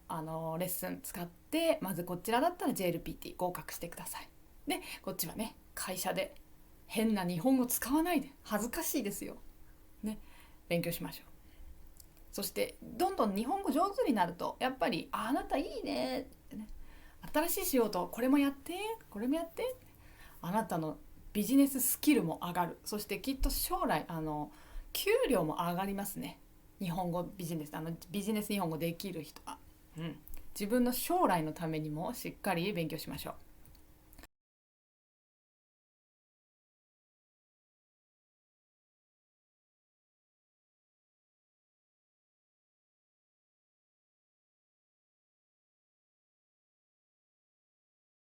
レッスン使ってまずこちらだったら JLPT 合格してください。でこっちはね、会社で変な日本語使わないで、恥ずかしいですよ、ね、勉強しましょう。そしてどんどん日本語上手になるとやっぱりあなたいいねってね、新しい仕事これもやってこれもやって、あなたのビジネススキルも上がる。そしてきっと将来給料も上がりますね。日本語ビジネスビジネス日本語できる人は、自分の将来のためにもしっかり勉強しましょう。